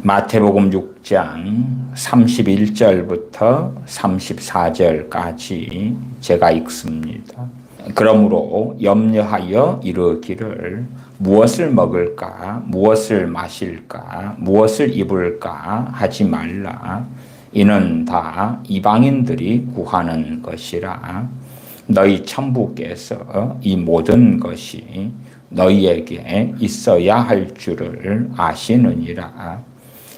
마태복음 6장 31절부터 34절까지 제가 읽습니다. 그러므로 염려하여 이르기를 무엇을 먹을까, 무엇을 마실까, 무엇을 입을까 하지 말라. 이는 다 이방인들이 구하는 것이라. 너희 천부께서 이 모든 것이 너희에게 있어야 할 줄을 아시느니라.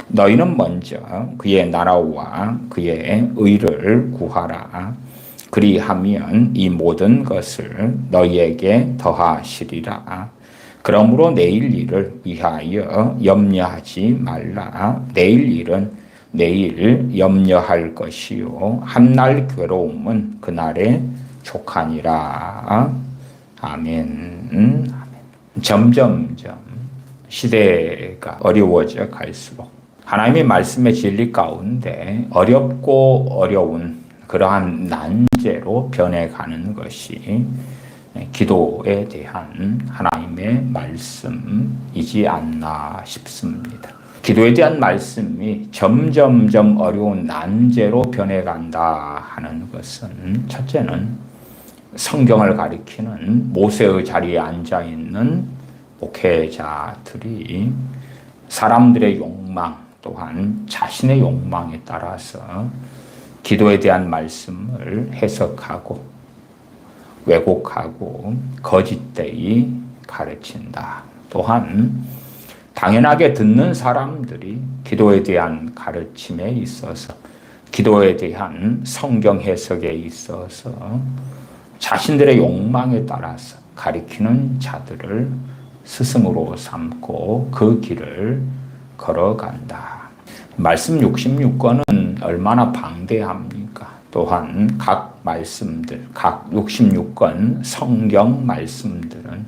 너희는 먼저 그의 나라와 그의 의를 구하라. 그리하면 이 모든 것을 너희에게 더하시리라. 그러므로 내일 일을 위하여 염려하지 말라. 내일 일은 내일 염려할 것이요 한날 괴로움은 그날에 족하니라. 아멘. 점점점 시대가 어려워져 갈수록 하나님의 말씀의 진리 가운데 어렵고 어려운 그러한 난제로 변해가는 것이 기도에 대한 하나님의 말씀이지 않나 싶습니다. 기도에 대한 말씀이 점점점 어려운 난제로 변해간다 하는 것은 첫째는 성경을 가리키는 모세의 자리에 앉아있는 목회자들이 사람들의 욕망 또한 자신의 욕망에 따라서 기도에 대한 말씀을 해석하고 왜곡하고 거짓되이 가르친다. 또한 당연하게 듣는 사람들이 기도에 대한 가르침에 있어서 기도에 대한 성경 해석에 있어서 자신들의 욕망에 따라서 가리키는 자들을 스승으로 삼고 그 길을 걸어간다. 말씀 66권은 얼마나 방대합니까? 또한 각 말씀들, 각 66권 성경 말씀들은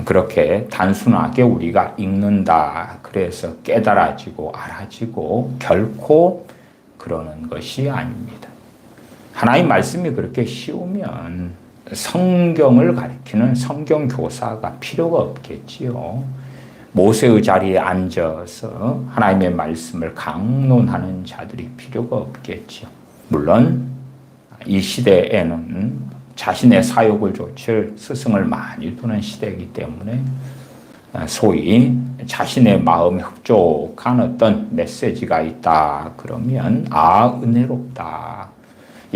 그렇게 단순하게 우리가 읽는다 그래서 깨달아지고 알아지고 결코 그러는 것이 아닙니다. 하나님 말씀이 그렇게 쉬우면 성경을 가리키는 성경 교사가 필요가 없겠지요. 모세의 자리에 앉아서 하나님의 말씀을 강론하는 자들이 필요가 없겠지요. 물론 이 시대에는 자신의 사욕을 좇을 스승을 많이 두는 시대이기 때문에 소위 자신의 마음에 흡족한 어떤 메시지가 있다 그러면 은혜롭다.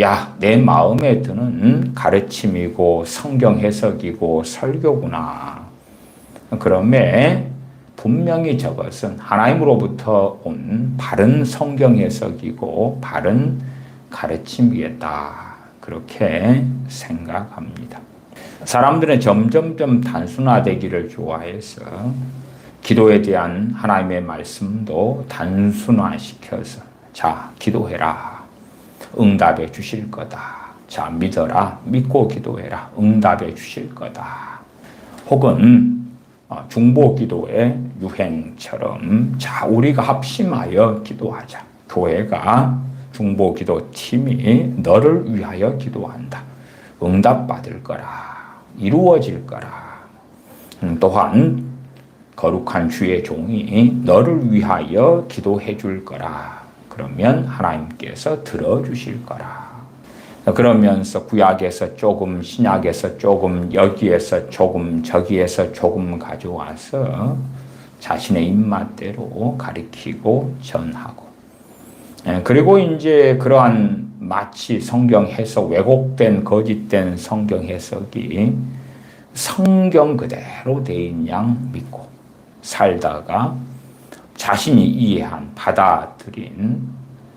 야, 내 마음에 드는 가르침이고 성경 해석이고 설교구나. 그러면 분명히 저것은 하나님으로부터 온 바른 성경 해석이고 바른 가르침이겠다. 그렇게 생각합니다. 사람들은 점점점 단순화되기를 좋아해서 기도에 대한 하나님의 말씀도 단순화시켜서 자, 기도해라. 응답해 주실 거다. 자, 믿어라. 믿고 기도해라. 응답해 주실 거다. 혹은 중보 기도의 유행처럼 자, 우리가 합심하여 기도하자. 교회가 중보 기도 팀이 너를 위하여 기도한다. 응답받을 거라. 이루어질 거라. 또한 거룩한 주의 종이 너를 위하여 기도해 줄 거라. 그러면 하나님께서 들어주실 거라. 그러면서 구약에서 조금, 신약에서 조금, 여기에서 조금, 저기에서 조금 가져와서 자신의 입맛대로 가리키고 전하고. 그리고 이제 그러한 마치 성경 해석, 왜곡된, 거짓된 성경 해석이 성경 그대로 된 양 믿고 살다가 자신이 이해한, 받아들인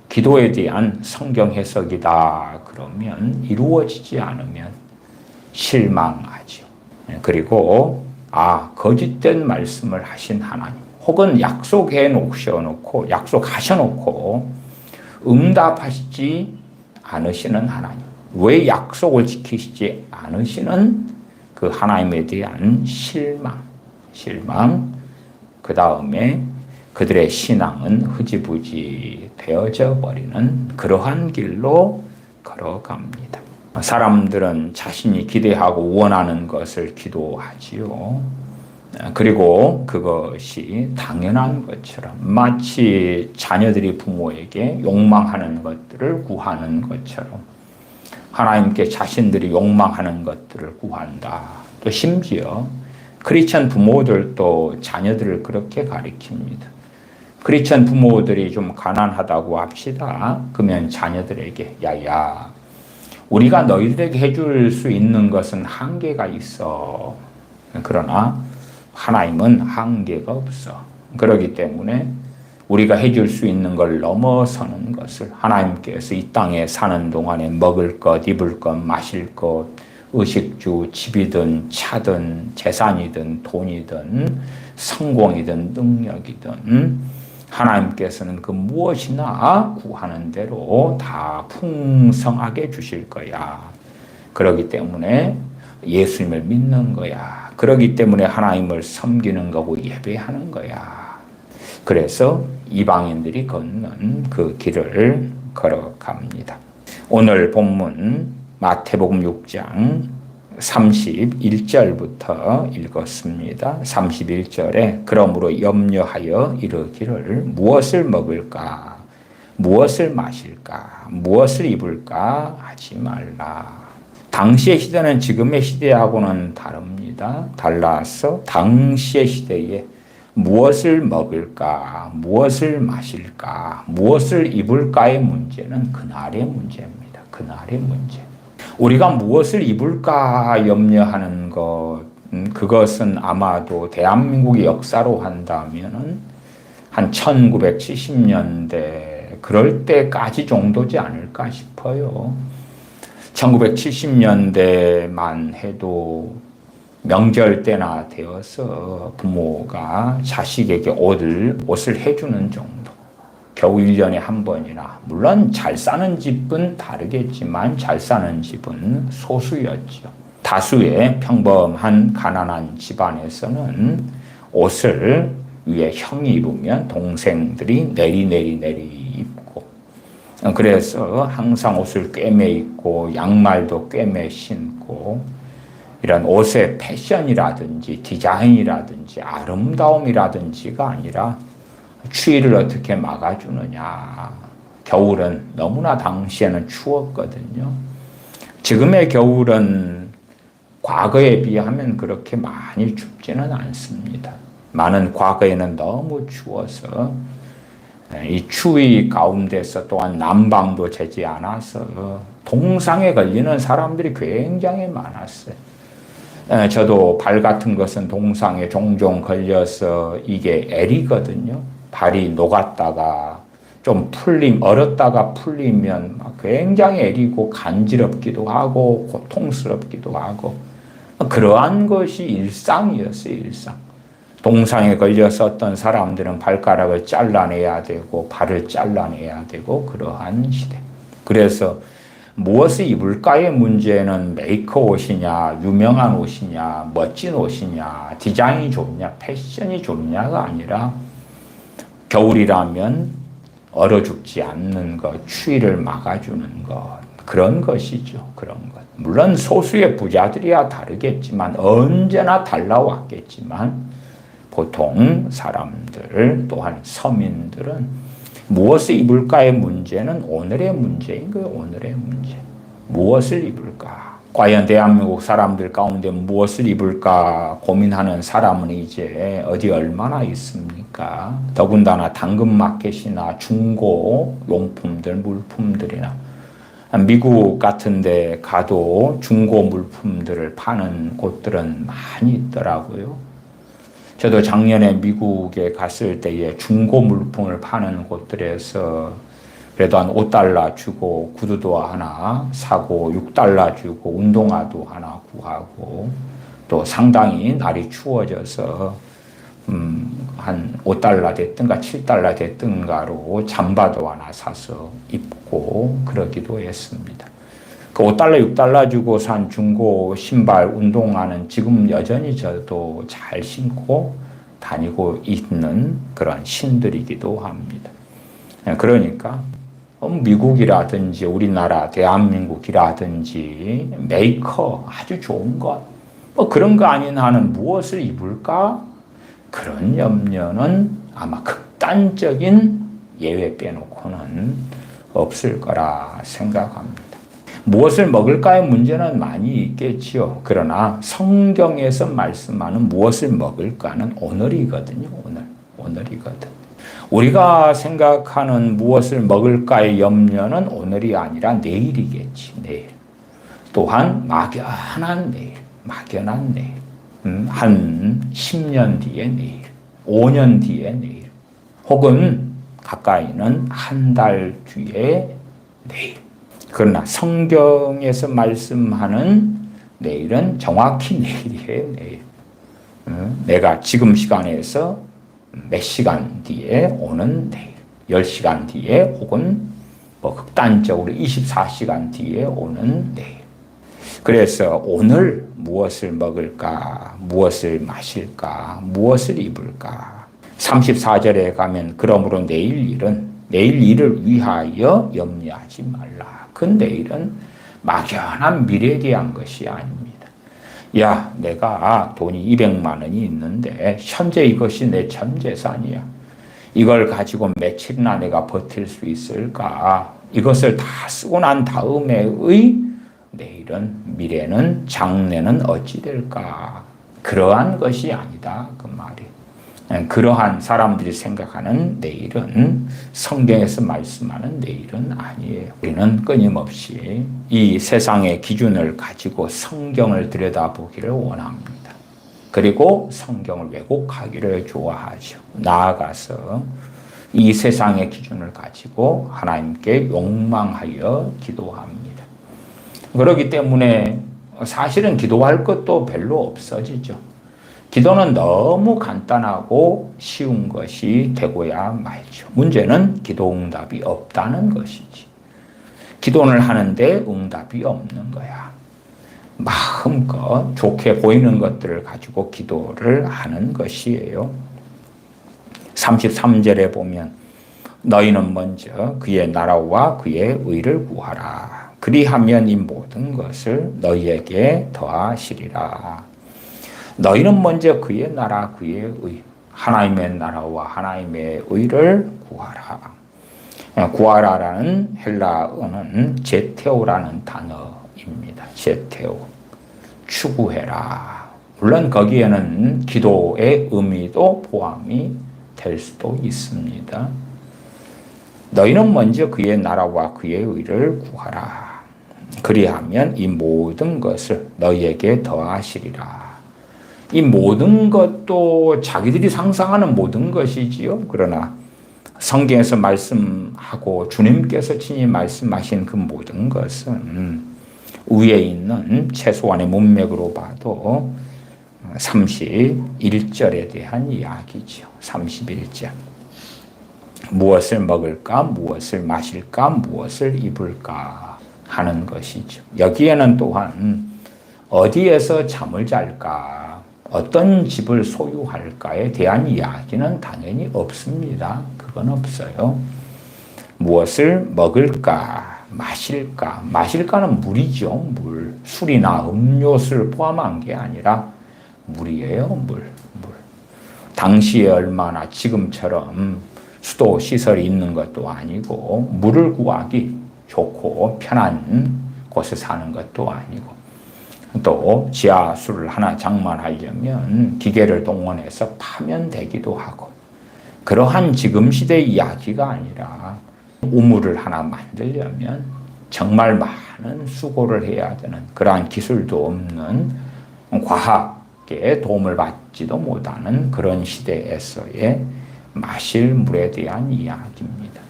기도에 대한 성경 해석이다 그러면 이루어지지 않으면 실망하죠. 그리고 거짓된 말씀을 하신 하나님 혹은 약속하셔놓고 응답하시지 않으시는 하나님, 왜 약속을 지키시지 않으시는 그 하나님에 대한 실망, 그 다음에 그들의 신앙은 흐지부지 되어져 버리는 그러한 길로 걸어갑니다. 사람들은 자신이 기대하고 원하는 것을 기도하지요. 그리고 그것이 당연한 것처럼 마치 자녀들이 부모에게 욕망하는 것들을 구하는 것처럼 하나님께 자신들이 욕망하는 것들을 구한다. 또 심지어 크리스천 부모들도 자녀들을 그렇게 가르칩니다. 크리스천 부모들이 좀 가난하다고 합시다. 그러면 자녀들에게 야야 우리가 너희들에게 해줄 수 있는 것은 한계가 있어. 그러나 하나님은 한계가 없어. 그렇기 때문에 우리가 해줄 수 있는 걸 넘어서는 것을 하나님께서 이 땅에 사는 동안에 먹을 것, 입을 것, 마실 것, 의식주, 집이든 차든 재산이든 돈이든 성공이든 능력이든 하나님께서는 그 무엇이나 구하는 대로 다 풍성하게 주실 거야. 그렇기 때문에 예수님을 믿는 거야. 그렇기 때문에 하나님을 섬기는 거고 예배하는 거야. 그래서 이방인들이 걷는 그 길을 걸어갑니다. 오늘 본문 마태복음 6장 31절부터 읽었습니다. 31절에 그러므로 염려하여 이르기를 무엇을 먹을까, 무엇을 마실까, 무엇을 입을까 하지 말라. 당시의 시대는 지금의 시대하고는 다릅니다. 달라서 당시의 시대에 무엇을 먹을까, 무엇을 마실까, 무엇을 입을까의 문제는 그날의 문제입니다. 그날의 문제. 우리가 무엇을 입을까 염려하는 것, 그것은 아마도 대한민국의 역사로 한다면은 한 1970년대 그럴 때까지 정도지 않을까 싶어요. 1970년대만 해도 명절 때나 되어서 부모가 자식에게 옷을 해주는 정도. 겨우 1년에 한 번이나. 물론 잘 사는 집은 다르겠지만 잘 사는 집은 소수였죠. 다수의 평범한 가난한 집안에서는 옷을 위에 형이 입으면 동생들이 내리 입고, 그래서 항상 옷을 꿰매 입고 양말도 꿰매 신고, 이런 옷의 패션이라든지 디자인이라든지 아름다움이라든지가 아니라 추위를 어떻게 막아주느냐. 겨울은 너무나 당시에는 추웠거든요. 지금의 겨울은 과거에 비하면 그렇게 많이 춥지는 않습니다. 많은 과거에는 너무 추워서 이 추위 가운데서 또한 난방도 되지 않아서 동상에 걸리는 사람들이 굉장히 많았어요. 저도 발 같은 것은 동상에 종종 걸려서 이게 애리거든요. 발이 녹았다가 좀 얼었다가 풀리면 굉장히 애리고 간지럽기도 하고 고통스럽기도 하고 그러한 것이 일상이었어요. 일상. 동상에 걸려서 어떤 사람들은 발가락을 잘라내야 되고 발을 잘라내야 되고 그러한 시대. 그래서 무엇을 입을까의 문제는 메이커 옷이냐, 유명한 옷이냐, 멋진 옷이냐, 디자인이 좋냐, 패션이 좋냐가 아니라 겨울이라면 얼어 죽지 않는 것, 추위를 막아주는 것, 그런 것이죠. 그런 것. 물론 소수의 부자들이야 다르겠지만 언제나 달라왔겠지만 보통 사람들 또한 서민들은 무엇을 입을까의 문제는 오늘의 문제인 거예요. 오늘의 문제. 무엇을 입을까? 과연 대한민국 사람들 가운데 무엇을 입을까 고민하는 사람은 이제 어디 얼마나 있습니까? 더군다나 당근마켓이나 중고 용품들, 물품들이나 미국 같은 데 가도 중고 물품들을 파는 곳들은 많이 있더라고요. 저도 작년에 미국에 갔을 때에 중고 물품을 파는 곳들에서 그래도 한 $5 주고 구두도 하나 사고 $6 주고 운동화도 하나 구하고 또 상당히 날이 추워져서 한 $5 됐든가 $7 됐든가로 잠바도 하나 사서 입고 그러기도 했습니다. 그 $5, $6 주고 산 중고 신발, 운동화는 지금 여전히 저도 잘 신고 다니고 있는 그런 신들이기도 합니다. 그러니까 미국이라든지 우리나라 대한민국이라든지 메이커 아주 좋은 것, 뭐 그런 거 아닌 한은 무엇을 입을까? 그런 염려는 아마 극단적인 예외 빼놓고는 없을 거라 생각합니다. 무엇을 먹을까의 문제는 많이 있겠지요. 그러나 성경에서 말씀하는 무엇을 먹을까는 오늘이거든요. 오늘이거든. 우리가 생각하는 무엇을 먹을까의 염려는 오늘이 아니라 내일이겠지. 내일. 또한 막연한 내일. 한 10년 뒤에 내일, 5년 뒤에 내일, 혹은 가까이는 한 달 뒤에 내일. 그러나 성경에서 말씀하는 내일은 정확히 내일이에요, 내일. 내가 지금 시간에서 몇 시간 뒤에 오는 내일, 10시간 뒤에 혹은 뭐 극단적으로 24시간 뒤에 오는 내일. 그래서 오늘 무엇을 먹을까, 무엇을 마실까, 무엇을 입을까. 34절에 가면 그러므로 내일 일을 위하여 염려하지 말라. 그 내일은 막연한 미래에 대한 것이 아닙니다. 야, 내가 돈이 200만 원이 있는데 현재 이것이 내 전 재산이야. 이걸 가지고 며칠이나 내가 버틸 수 있을까? 이것을 다 쓰고 난 다음에의 내일은, 미래는, 장래는 어찌 될까? 그러한 것이 아니다. 그 말이. 그러한 사람들이 생각하는 내일은 성경에서 말씀하는 내일은 아니에요. 우리는 끊임없이 이 세상의 기준을 가지고 성경을 들여다보기를 원합니다. 그리고 성경을 왜곡하기를 좋아하죠. 나아가서 이 세상의 기준을 가지고 하나님께 욕망하여 기도합니다. 그렇기 때문에 사실은 기도할 것도 별로 없어지죠. 기도는 너무 간단하고 쉬운 것이 되고야 말죠. 문제는 기도 응답이 없다는 것이지. 기도를 하는데 응답이 없는 거야. 마음껏 좋게 보이는 것들을 가지고 기도를 하는 것이에요. 33절에 보면 너희는 먼저 그의 나라와 그의 의를 구하라. 그리하면 이 모든 것을 너희에게 더하시리라. 너희는 먼저 그의 나라, 그의 의, 하나님의 나라와 하나님의 의를 구하라. 구하라라는 헬라어는 제테오라는 단어입니다. 제테오. 추구해라. 물론 거기에는 기도의 의미도 포함이 될 수도 있습니다. 너희는 먼저 그의 나라와 그의 의를 구하라. 그리하면 이 모든 것을 너희에게 더하시리라. 이 모든 것도 자기들이 상상하는 모든 것이지요. 그러나 성경에서 말씀하고 주님께서 친히 말씀하신 그 모든 것은 위에 있는 최소한의 문맥으로 봐도 31절에 대한 이야기죠. 31절. 무엇을 먹을까, 무엇을 마실까, 무엇을 입을까 하는 것이죠. 여기에는 또한 어디에서 잠을 잘까, 어떤 집을 소유할까에 대한 이야기는 당연히 없습니다. 그건 없어요. 무엇을 먹을까, 마실까. 마실까는 물이죠. 물. 술이나 음료수를 포함한 게 아니라 물이에요. 물. 당시에 얼마나 지금처럼 수도 시설이 있는 것도 아니고 물을 구하기 좋고 편한 곳에 사는 것도 아니고 또 지하수를 하나 장만하려면 기계를 동원해서 파면 되기도 하고 그러한 지금 시대 이야기가 아니라 우물을 하나 만들려면 정말 많은 수고를 해야 되는 그러한 기술도 없는 과학의 도움을 받지도 못하는 그런 시대에서의 마실 물에 대한 이야기입니다.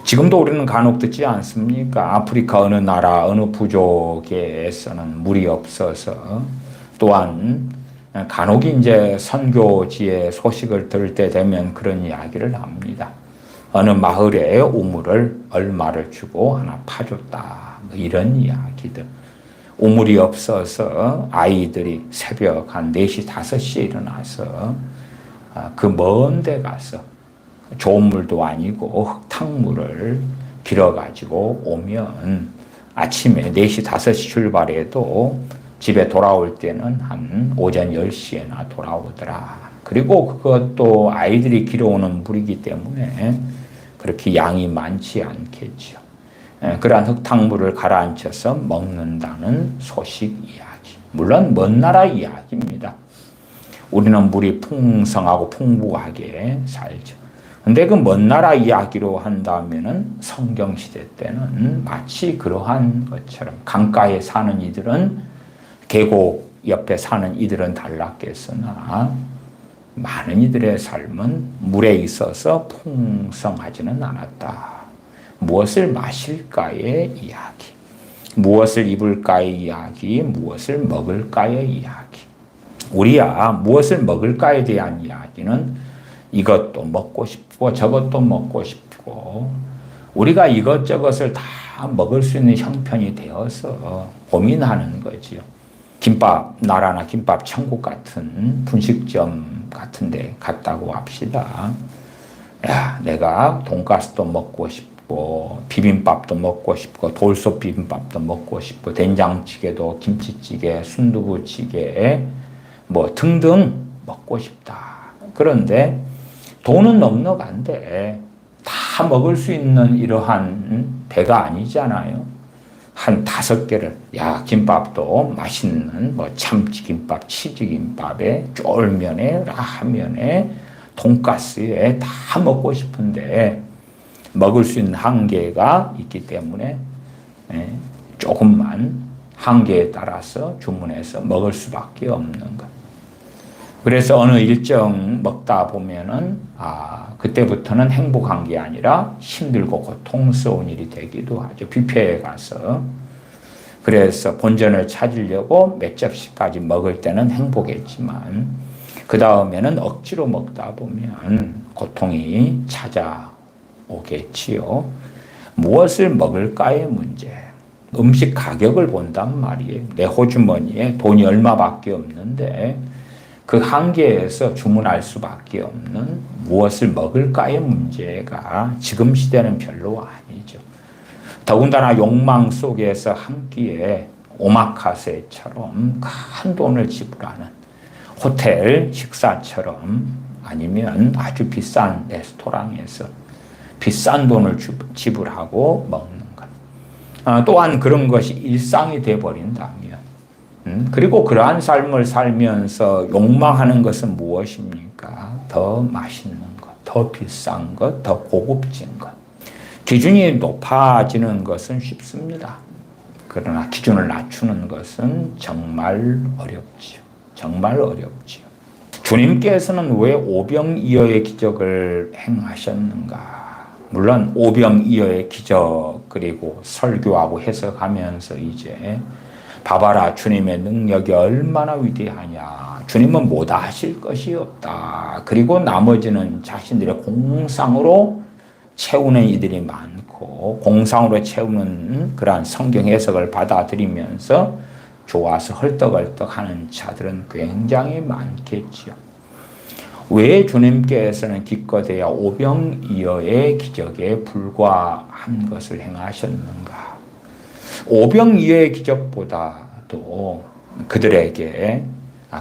지금도 우리는 간혹 듣지 않습니까? 아프리카 어느 나라, 어느 부족에서는 물이 없어서 또한 간혹 이제 선교지의 소식을 들을 때 되면 그런 이야기를 합니다. 어느 마을에 우물을 얼마를 주고 하나 파줬다. 이런 이야기들. 우물이 없어서 아이들이 새벽 한 4시, 5시에 일어나서 그 먼 데 가서 좋은 물도 아니고 흙탕물을 길어가지고 오면 아침에 4시, 5시 출발해도 집에 돌아올 때는 한 오전 10시에나 돌아오더라. 그리고 그것도 아이들이 길어오는 물이기 때문에 그렇게 양이 많지 않겠죠. 그러한 흙탕물을 가라앉혀서 먹는다는 소식 이야기. 물론 먼 나라 이야기입니다. 우리는 물이 풍성하고 풍부하게 살죠. 근데 그 먼 나라 이야기로 한다면은 성경시대 때는 마치 그러한 것처럼 강가에 사는 이들은 계곡 옆에 사는 이들은 달랐겠으나 많은 이들의 삶은 물에 있어서 풍성하지는 않았다. 무엇을 마실까의 이야기, 무엇을 입을까의 이야기, 무엇을 먹을까의 이야기. 우리야 무엇을 먹을까에 대한 이야기는 이것도 먹고 싶고 저것도 먹고 싶고 우리가 이것저것을 다 먹을 수 있는 형편이 되어서 고민하는 거지요. 김밥 나라나 김밥 천국 같은 분식점 같은 데 갔다고 합시다. 야, 내가 돈가스도 먹고 싶고 비빔밥도 먹고 싶고 돌솥 비빔밥도 먹고 싶고 된장찌개도 김치찌개 순두부찌개 뭐 등등 먹고 싶다. 그런데 돈은 넉넉한데 다 먹을 수 있는 이러한 배가 아니잖아요. 한 5개를, 야, 김밥도 맛있는 뭐 참치김밥, 치즈김밥에 쫄면에 라면에 돈가스에 다 먹고 싶은데 먹을 수 있는 한계가 있기 때문에 조금만 한계에 따라서 주문해서 먹을 수밖에 없는 것. 그래서 어느 일정 먹다 보면은 그때부터는 행복한 게 아니라 힘들고 고통스러운 일이 되기도 하죠. 뷔페에 가서. 그래서 본전을 찾으려고 몇 접시까지 먹을 때는 행복했지만 그 다음에는 억지로 먹다 보면 고통이 찾아오겠지요. 무엇을 먹을까의 문제. 음식 가격을 본단 말이에요. 내 호주머니에 돈이 얼마밖에 없는데 그 한계에서 주문할 수밖에 없는 무엇을 먹을까의 문제가 지금 시대는 별로 아니죠. 더군다나 욕망 속에서 한 끼에 오마카세처럼 큰 돈을 지불하는 호텔 식사처럼 아니면 아주 비싼 레스토랑에서 비싼 돈을 지불하고 먹는 것. 또한 그런 것이 일상이 되어버린다면 그리고 그러한 삶을 살면서 욕망하는 것은 무엇입니까? 더 맛있는 것, 더 비싼 것, 더 고급진 것. 기준이 높아지는 것은 쉽습니다. 그러나 기준을 낮추는 것은 정말 어렵지요. 정말 어렵지요. 주님께서는 왜 오병이어의 기적을 행하셨는가? 물론 오병이어의 기적 그리고 설교하고 해석하면서 이제 봐봐라, 주님의 능력이 얼마나 위대하냐. 주님은 뭐다 하실 것이 없다. 그리고 나머지는 자신들의 공상으로 채우는 이들이 많고 공상으로 채우는 그러한 성경 해석을 받아들이면서 좋아서 헐떡헐떡 하는 자들은 굉장히 많겠지요. 왜 주님께서는 기껏해야 오병이어의 기적에 불과한 것을 행하셨는가? 오병이어의 기적보다도 그들에게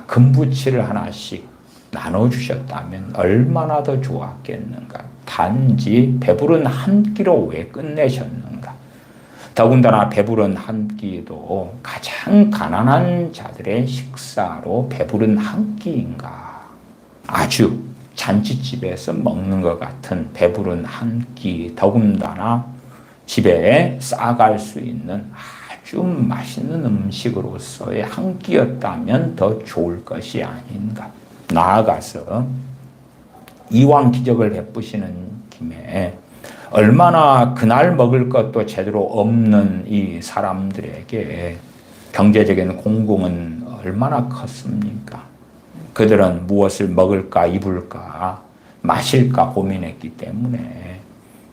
금부치를 하나씩 나눠주셨다면 얼마나 더 좋았겠는가. 단지 배부른 한 끼로 왜 끝내셨는가. 더군다나 배부른 한 끼도 가장 가난한 자들의 식사로 배부른 한 끼인가. 아주 잔치집에서 먹는 것 같은 배부른 한 끼, 더군다나 집에 싸갈 수 있는 아주 맛있는 음식으로서의 한 끼였다면 더 좋을 것이 아닌가. 나아가서 이왕 기적을 베푸시는 김에 얼마나 그날 먹을 것도 제대로 없는 이 사람들에게 경제적인 공공은 얼마나 컸습니까? 그들은 무엇을 먹을까, 입을까, 마실까 고민했기 때문에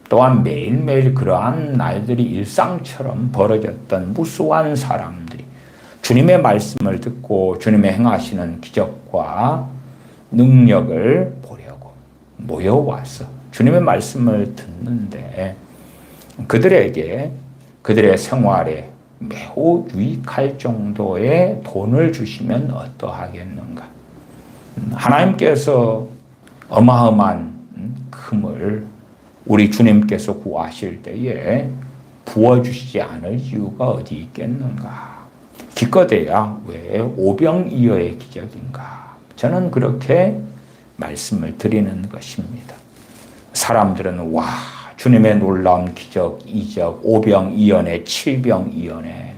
또한 매일매일 그러한 날들이 일상처럼 벌어졌던 무수한 사람들이 주님의 말씀을 듣고 주님의 행하시는 기적과 능력을 보려고 모여와서 주님의 말씀을 듣는데 그들에게 그들의 생활에 매우 유익할 정도의 돈을 주시면 어떠하겠는가. 하나님께서 어마어마한 금을 우리 주님께서 구하실 때에 부어주시지 않을 이유가 어디 있겠는가. 기껏해야 왜 오병이어의 기적인가. 저는 그렇게 말씀을 드리는 것입니다. 사람들은 와, 주님의 놀라운 기적, 이적, 오병이어네, 칠병이어네.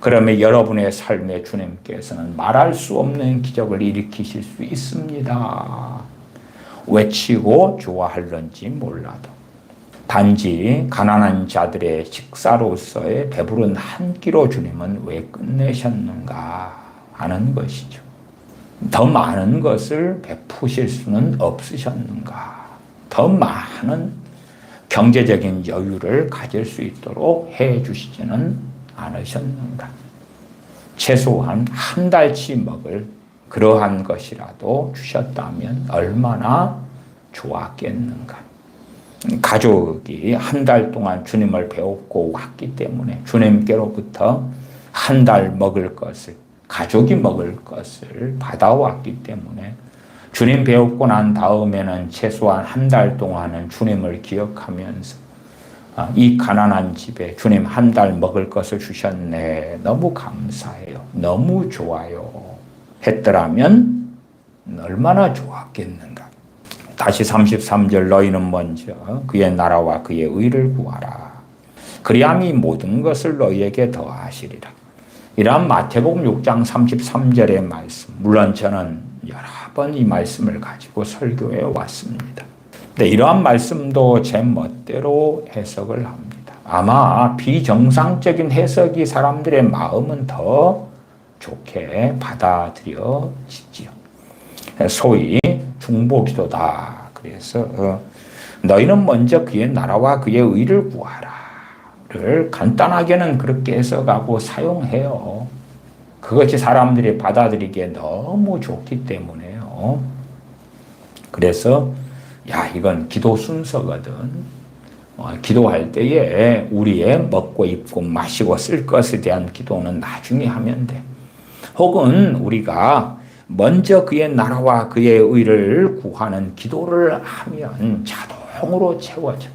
그러면 여러분의 삶에 주님께서는 말할 수 없는 기적을 일으키실 수 있습니다. 외치고 좋아할런지 몰라도. 단지 가난한 자들의 식사로서의 배부른 한 끼로 주님은 왜 끝내셨는가 하는 것이죠. 더 많은 것을 베푸실 수는 없으셨는가. 더 많은 경제적인 여유를 가질 수 있도록 해 주시지는 않으셨는가. 최소한 한 달치 먹을 그러한 것이라도 주셨다면 얼마나 좋았겠는가. 가족이 한 달 동안 주님을 배웠고 왔기 때문에 주님께로부터 한 달 먹을 것을, 가족이 먹을 것을 받아왔기 때문에 주님 배웠고 난 다음에는 최소한 한 달 동안은 주님을 기억하면서 이 가난한 집에 주님 한 달 먹을 것을 주셨네. 너무 감사해요. 너무 좋아요. 했더라면 얼마나 좋았겠는가. 다시 33절 너희는 먼저 그의 나라와 그의 의를 구하라. 그리함이 모든 것을 너희에게 더하시리라. 이러한 마태복음 6장 33절의 말씀. 물론 저는 여러 번 이 말씀을 가지고 설교해 왔습니다. 근데 이러한 말씀도 제 멋대로 해석을 합니다. 아마 비정상적인 해석이 사람들의 마음은 더 좋게 받아들여지지요. 소위 중보기도다. 그래서 너희는 먼저 그의 나라와 그의 의를 구하라를 간단하게는 그렇게 해석하고 사용해요. 그것이 사람들이 받아들이기에 너무 좋기 때문에요. 그래서 야, 이건 기도 순서거든. 기도할 때에 우리의 먹고 입고 마시고 쓸 것에 대한 기도는 나중에 하면 돼. 혹은 우리가 먼저 그의 나라와 그의 의를 구하는 기도를 하면 자동으로 채워져.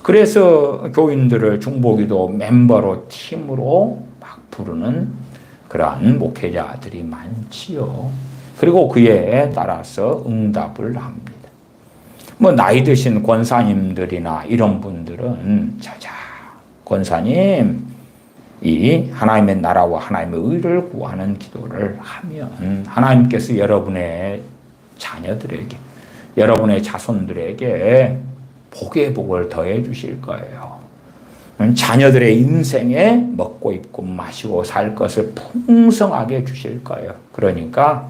그래서 교인들을 중보기도 멤버로 팀으로 막 부르는 그러한 목회자들이 많지요. 그리고 그에 따라서 응답을 합니다. 뭐 나이 드신 권사님들이나 이런 분들은 자자 권사님 이 하나님의 나라와 하나님의 의를 구하는 기도를 하면 하나님께서 여러분의 자녀들에게 여러분의 자손들에게 복의 복을 더해 주실 거예요. 자녀들의 인생에 먹고 입고 마시고 살 것을 풍성하게 주실 거예요. 그러니까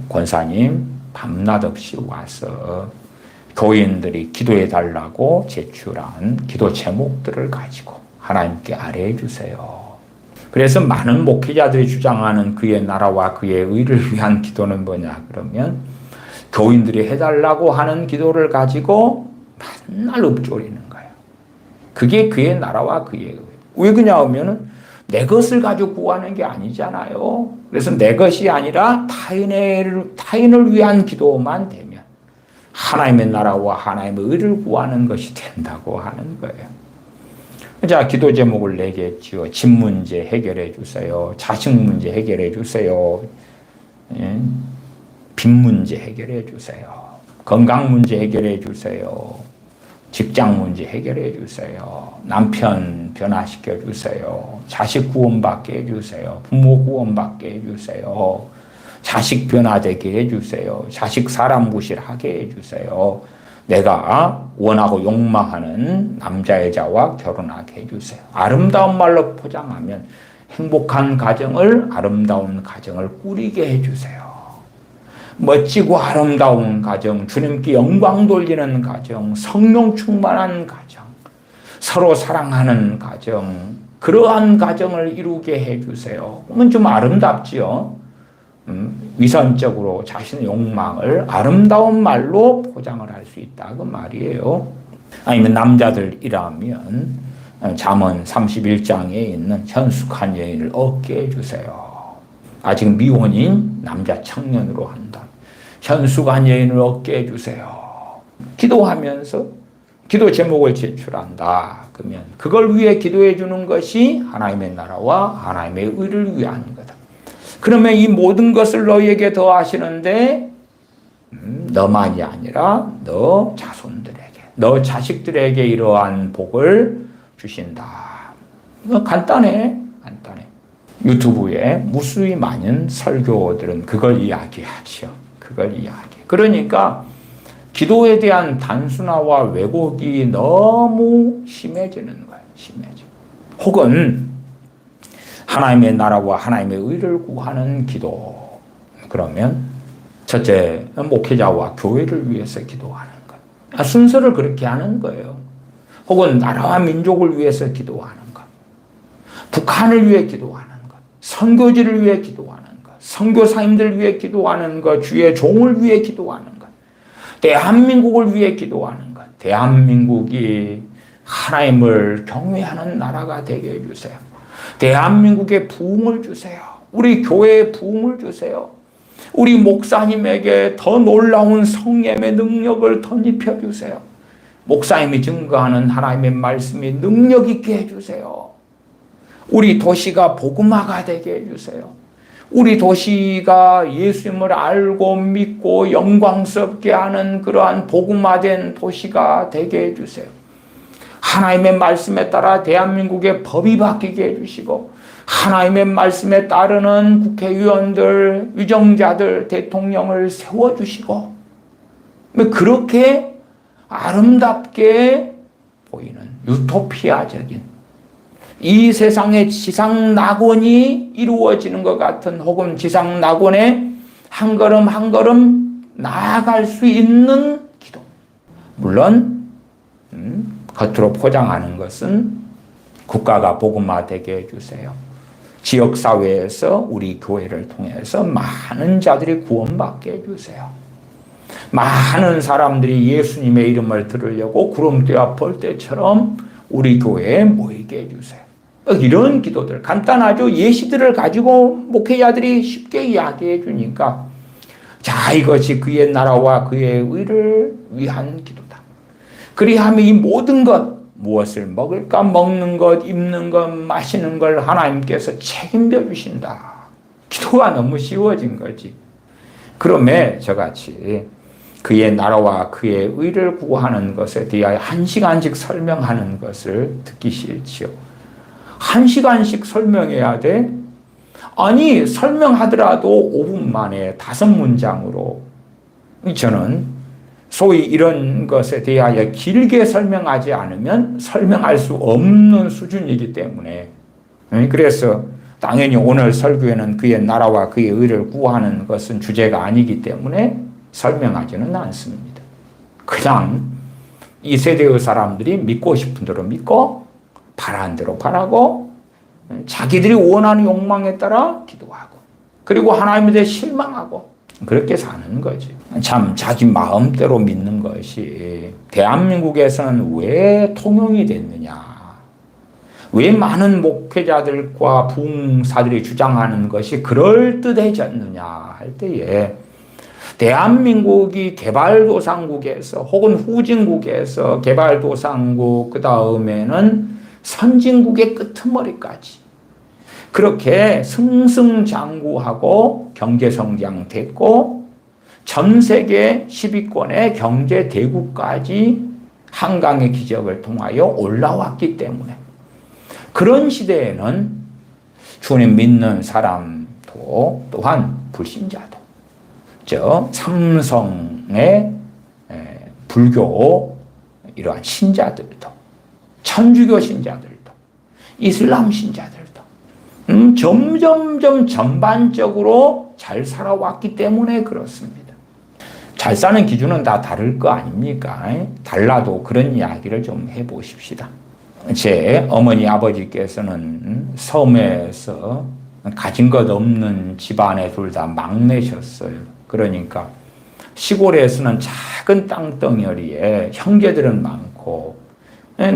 권사님 밤낮 없이 와서 교인들이 기도해 달라고 제출한 기도 제목들을 가지고 하나님께 아뢰해 주세요. 그래서 많은 목회자들이 주장하는 그의 나라와 그의 의를 위한 기도는 뭐냐 그러면 교인들이 해달라고 하는 기도를 가지고 맨날 읊조리는 거예요. 그게 그의 나라와 그의 의. 왜 그냐 하면은 내 것을 가지고 구하는 게 아니잖아요. 그래서 내 것이 아니라 타인을 위한 기도만 되면 하나님의 나라와 하나님의 의를 구하는 것이 된다고 하는 거예요. 자, 기도 제목을 내겠지요. 집 문제 해결해 주세요. 자식 문제 해결해 주세요. 빚 문제 해결해 주세요. 건강 문제 해결해 주세요. 직장 문제 해결해 주세요. 남편 변화시켜 주세요. 자식 구원받게 해주세요. 부모 구원받게 해주세요. 자식 변화되게 해주세요. 자식 사람 구실하게 해주세요. 내가 원하고 욕망하는 남자 여자와 결혼하게 해주세요. 아름다운 말로 포장하면 행복한 가정을 아름다운 가정을 꾸리게 해주세요. 멋지고 아름다운 가정, 주님께 영광 돌리는 가정, 성령 충만한 가정, 서로 사랑하는 가정, 그러한 가정을 이루게 해주세요. 그러면 좀 아름답지요. 위선적으로 자신의 욕망을 아름다운 말로 포장을 할 수 있다 그 말이에요. 아니면 남자들이라면 잠언 31장에 있는 현숙한 여인을 얻게 해주세요. 아직 미혼인 남자 청년으로 한다. 현숙한 여인을 얻게 해주세요. 기도하면서 기도 제목을 제출한다. 그러면 그걸 위해 기도해 주는 것이 하나님의 나라와 하나님의 의를 위한 거다. 그러면 이 모든 것을 너희에게 더하시는데 너만이 아니라 너 자손들에게, 너 자식들에게 이러한 복을 주신다. 간단해. 유튜브에 무수히 많은 설교들은 그걸 이야기하죠. 그걸 이야기. 그러니까 기도에 대한 단순화와 왜곡이 너무 심해지는 거예요. 심해져. 혹은 하나님의 나라와 하나님의 의를 구하는 기도. 그러면 첫째, 목회자와 교회를 위해서 기도하는 것. 순서를 그렇게 하는 거예요. 혹은 나라와 민족을 위해서 기도하는 것. 북한을 위해 기도하는 것. 선교지를 위해 기도하는 것. 선교사님들 위해 기도하는 것. 주의 종을 위해 기도하는 것. 대한민국을 위해 기도하는 것. 대한민국이 하나님을 경외하는 나라가 되게 해주세요. 대한민국에 부흥을 주세요. 우리 교회에 부흥을 주세요. 우리 목사님에게 더 놀라운 성령의 능력을 덧입혀 주세요. 목사님이 증거하는 하나님의 말씀이 능력 있게 해주세요. 우리 도시가 복음화가 되게 해주세요. 우리 도시가 예수님을 알고 믿고 영광스럽게 하는 그러한 복음화된 도시가 되게 해주세요. 하나님의 말씀에 따라 대한민국의 법이 바뀌게 해주시고 하나님의 말씀에 따르는 국회의원들, 위정자들, 대통령을 세워주시고 그렇게 아름답게 보이는 유토피아적인 이 세상의 지상 낙원이 이루어지는 것 같은 혹은 지상 낙원에 한 걸음 한 걸음 나아갈 수 있는 기도. 물론 겉으로 포장하는 것은 국가가 복음화되게 해주세요. 지역사회에서 우리 교회를 통해서 많은 자들이 구원받게 해주세요. 많은 사람들이 예수님의 이름을 들으려고 구름대와 벌떼처럼 우리 교회에 모이게 해주세요. 이런 기도들, 간단하죠. 예시들을 가지고 목회자들이 쉽게 이야기해 주니까 자, 이것이 그의 나라와 그의 의를 위한 기도다. 그리하면 이 모든 것, 무엇을 먹을까, 먹는 것, 입는 것, 마시는 걸 하나님께서 책임져 주신다. 기도가 너무 쉬워진 거지. 그러면 저같이 그의 나라와 그의 의를 구하는 것에 대하여 1시간씩 설명하는 것을 듣기 싫지요. 1시간씩 설명해야 돼? 아니, 설명하더라도 5분 만에 5문장으로. 저는 소위 이런 것에 대하여 길게 설명하지 않으면 설명할 수 없는 수준이기 때문에. 그래서 당연히 오늘 설교에는 그의 나라와 그의 의를 구하는 것은 주제가 아니기 때문에 설명하지는 않습니다. 그냥 이 세대의 사람들이 믿고 싶은 대로 믿고 바라는 대로 바라고 자기들이 원하는 욕망에 따라 기도하고 그리고 하나님에 대해 실망하고 그렇게 사는 거지. 참 자기 마음대로 믿는 것이 대한민국에서는 왜 통용이 됐느냐. 왜 많은 목회자들과 부흥사들이 주장하는 것이 그럴듯해졌느냐 할 때에 대한민국이 개발도상국에서 혹은 후진국에서 개발도상국 그 다음에는 선진국의 끄트머리까지 그렇게 승승장구하고 경제성장됐고 전 세계 10위권의 경제대국까지 한강의 기적을 통하여 올라왔기 때문에 그런 시대에는 주님 믿는 사람도 또한 불신자도 삼성의 불교 이러한 신자들도 천주교 신자들도 이슬람 신자들도 점점점 전반적으로 잘 살아왔기 때문에 그렇습니다. 잘 사는 기준은 다 다를 거 아닙니까? 달라도 그런 이야기를 좀 해보십시다. 제 어머니 아버지께서는 섬에서 가진 것 없는 집안에 둘 다 막내셨어요. 그러니까 시골에서는 작은 땅덩어리에 형제들은 많고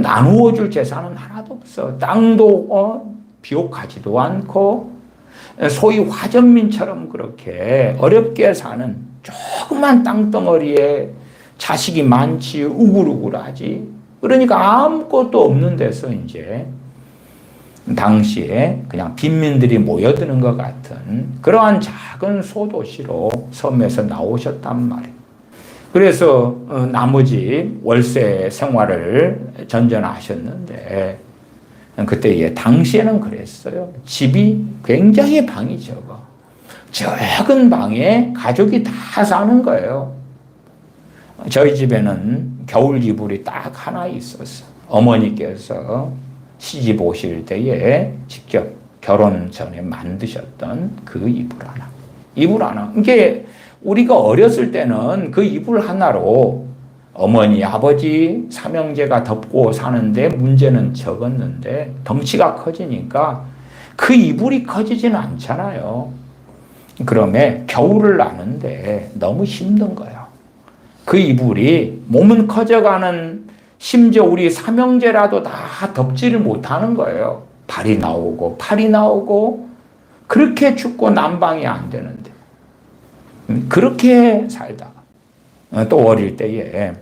나누어 줄 재산은 하나도 없어. 땅도 비옥하지도 않고 소위 화전민처럼 그렇게 어렵게 사는 조그만 땅덩어리에 자식이 많지 우글우글하지. 그러니까 아무것도 없는 데서 이제 당시에 그냥 빈민들이 모여드는 것 같은 그러한 작은 소도시로 섬에서 나오셨단 말이에요. 그래서 나머지 월세 생활을 전전하셨는데 그때 당시에는 그랬어요. 집이 굉장히 방이 적어. 적은 방에 가족이 다 사는 거예요. 저희 집에는 겨울 이불이 딱 하나 있었어. 어머니께서 시집 오실 때에 직접 결혼 전에 만드셨던 그 이불 하나. 이불 하나. 이게 우리가 어렸을 때는 그 이불 하나로 어머니, 아버지, 삼형제가 덮고 사는데 문제는 적었는데 덩치가 커지니까 그 이불이 커지지는 않잖아요. 그러면 겨울을 나는데 너무 힘든 거예요. 그 이불이 몸은 커져가는 심지어 우리 삼형제라도 다 덮지를 못하는 거예요. 발이 나오고 팔이 나오고 그렇게 춥고 난방이 안 되는데 그렇게 살다가 또 어릴 때에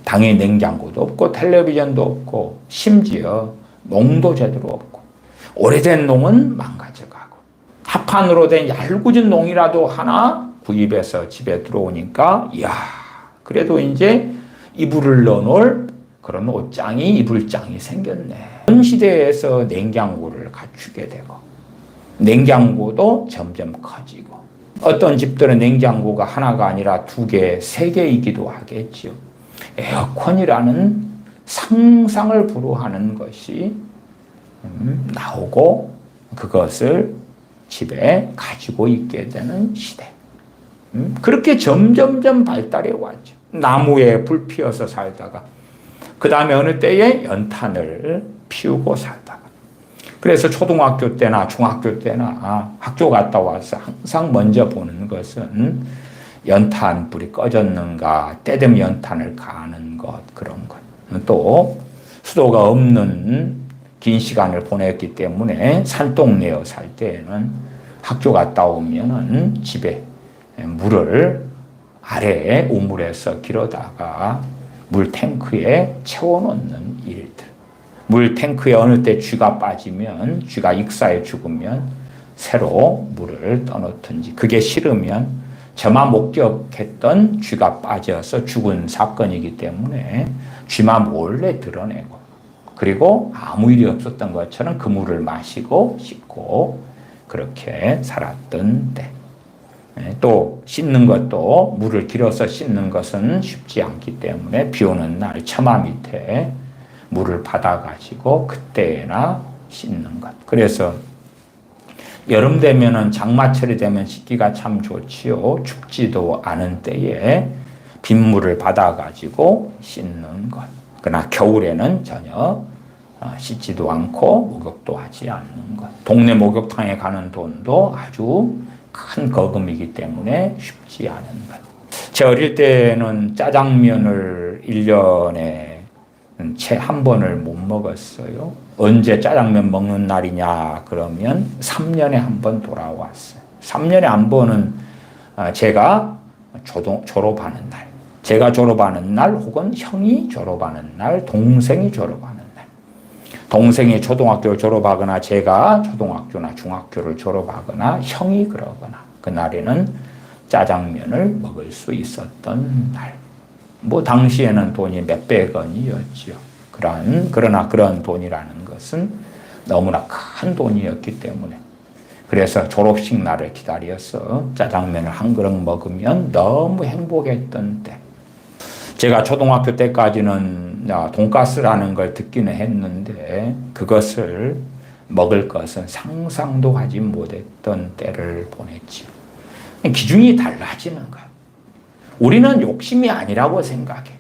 당연히 냉장고도 없고 텔레비전도 없고 심지어 농도 제대로 없고 오래된 농은 망가져가고 합판으로 된 얄궂은 농이라도 하나 구입해서 집에 들어오니까 이야 그래도 이제 이불을 넣어놓을 그런 옷장이 이불장이 생겼네. 현 시대에서 냉장고를 갖추게 되고 냉장고도 점점 커지고 어떤 집들은 냉장고가 하나가 아니라 2개, 3개이기도 하겠죠. 에어컨이라는 상상을 불허하는 것이 나오고 그것을 집에 가지고 있게 되는 시대. 그렇게 점점점 발달해 왔죠. 나무에 불 피워서 살다가 그 다음에 어느 때에 연탄을 피우고 살다가 그래서 초등학교 때나 중학교 때나 학교 갔다 와서 항상 먼저 보는 것은 연탄 불이 꺼졌는가 때 되면 연탄을 가는 것 그런 것. 또 수도가 없는 긴 시간을 보냈기 때문에 산동네에 살 때에는 학교 갔다 오면은 집에 물을 아래에 우물에서 길어다가 물 탱크에 채워놓는 일들. 물 탱크에 어느 때 쥐가 빠지면 쥐가 익사해 죽으면 새로 물을 떠놓든지 그게 싫으면 저만 목격했던 쥐가 빠져서 죽은 사건이기 때문에 쥐만 몰래 드러내고 그리고 아무 일이 없었던 것처럼 그 물을 마시고 씻고 그렇게 살았던 때. 또 씻는 것도 물을 길어서 씻는 것은 쉽지 않기 때문에 비 오는 날 처마 밑에 물을 받아가지고 그때나 씻는 것. 그래서 여름 되면은 장마철이 되면 씻기가 참 좋지요. 춥지도 않은 때에 빗물을 받아가지고 씻는 것. 그러나 겨울에는 전혀 씻지도 않고 목욕도 하지 않는 것. 동네 목욕탕에 가는 돈도 아주 큰 거금이기 때문에 쉽지 않은 것. 제 어릴 때는 짜장면을 1년에 채 한 번을 못 먹었어요. 언제 짜장면 먹는 날이냐 그러면 3년에 한 번 돌아왔어요. 3년에 한 번은 제가 졸업하는 날, 제가 졸업하는 날 혹은 형이 졸업하는 날, 동생이 졸업하는 날. 동생이 초등학교를 졸업하거나 제가 초등학교나 중학교를 졸업하거나 형이 그러거나 그날에는 짜장면을 먹을 수 있었던 날. 뭐 당시에는 돈이 몇백 원이었죠. 그러나 그런 돈이라는 것은 너무나 큰 돈이었기 때문에 그래서 졸업식 날을 기다려서 짜장면을 한 그릇 먹으면 너무 행복했던 때. 제가 초등학교 때까지는 돈가스라는 걸 듣기는 했는데 그것을 먹을 것은 상상도 하지 못했던 때를 보냈죠. 기준이 달라지는 거예요. 우리는 욕심이 아니라고 생각해.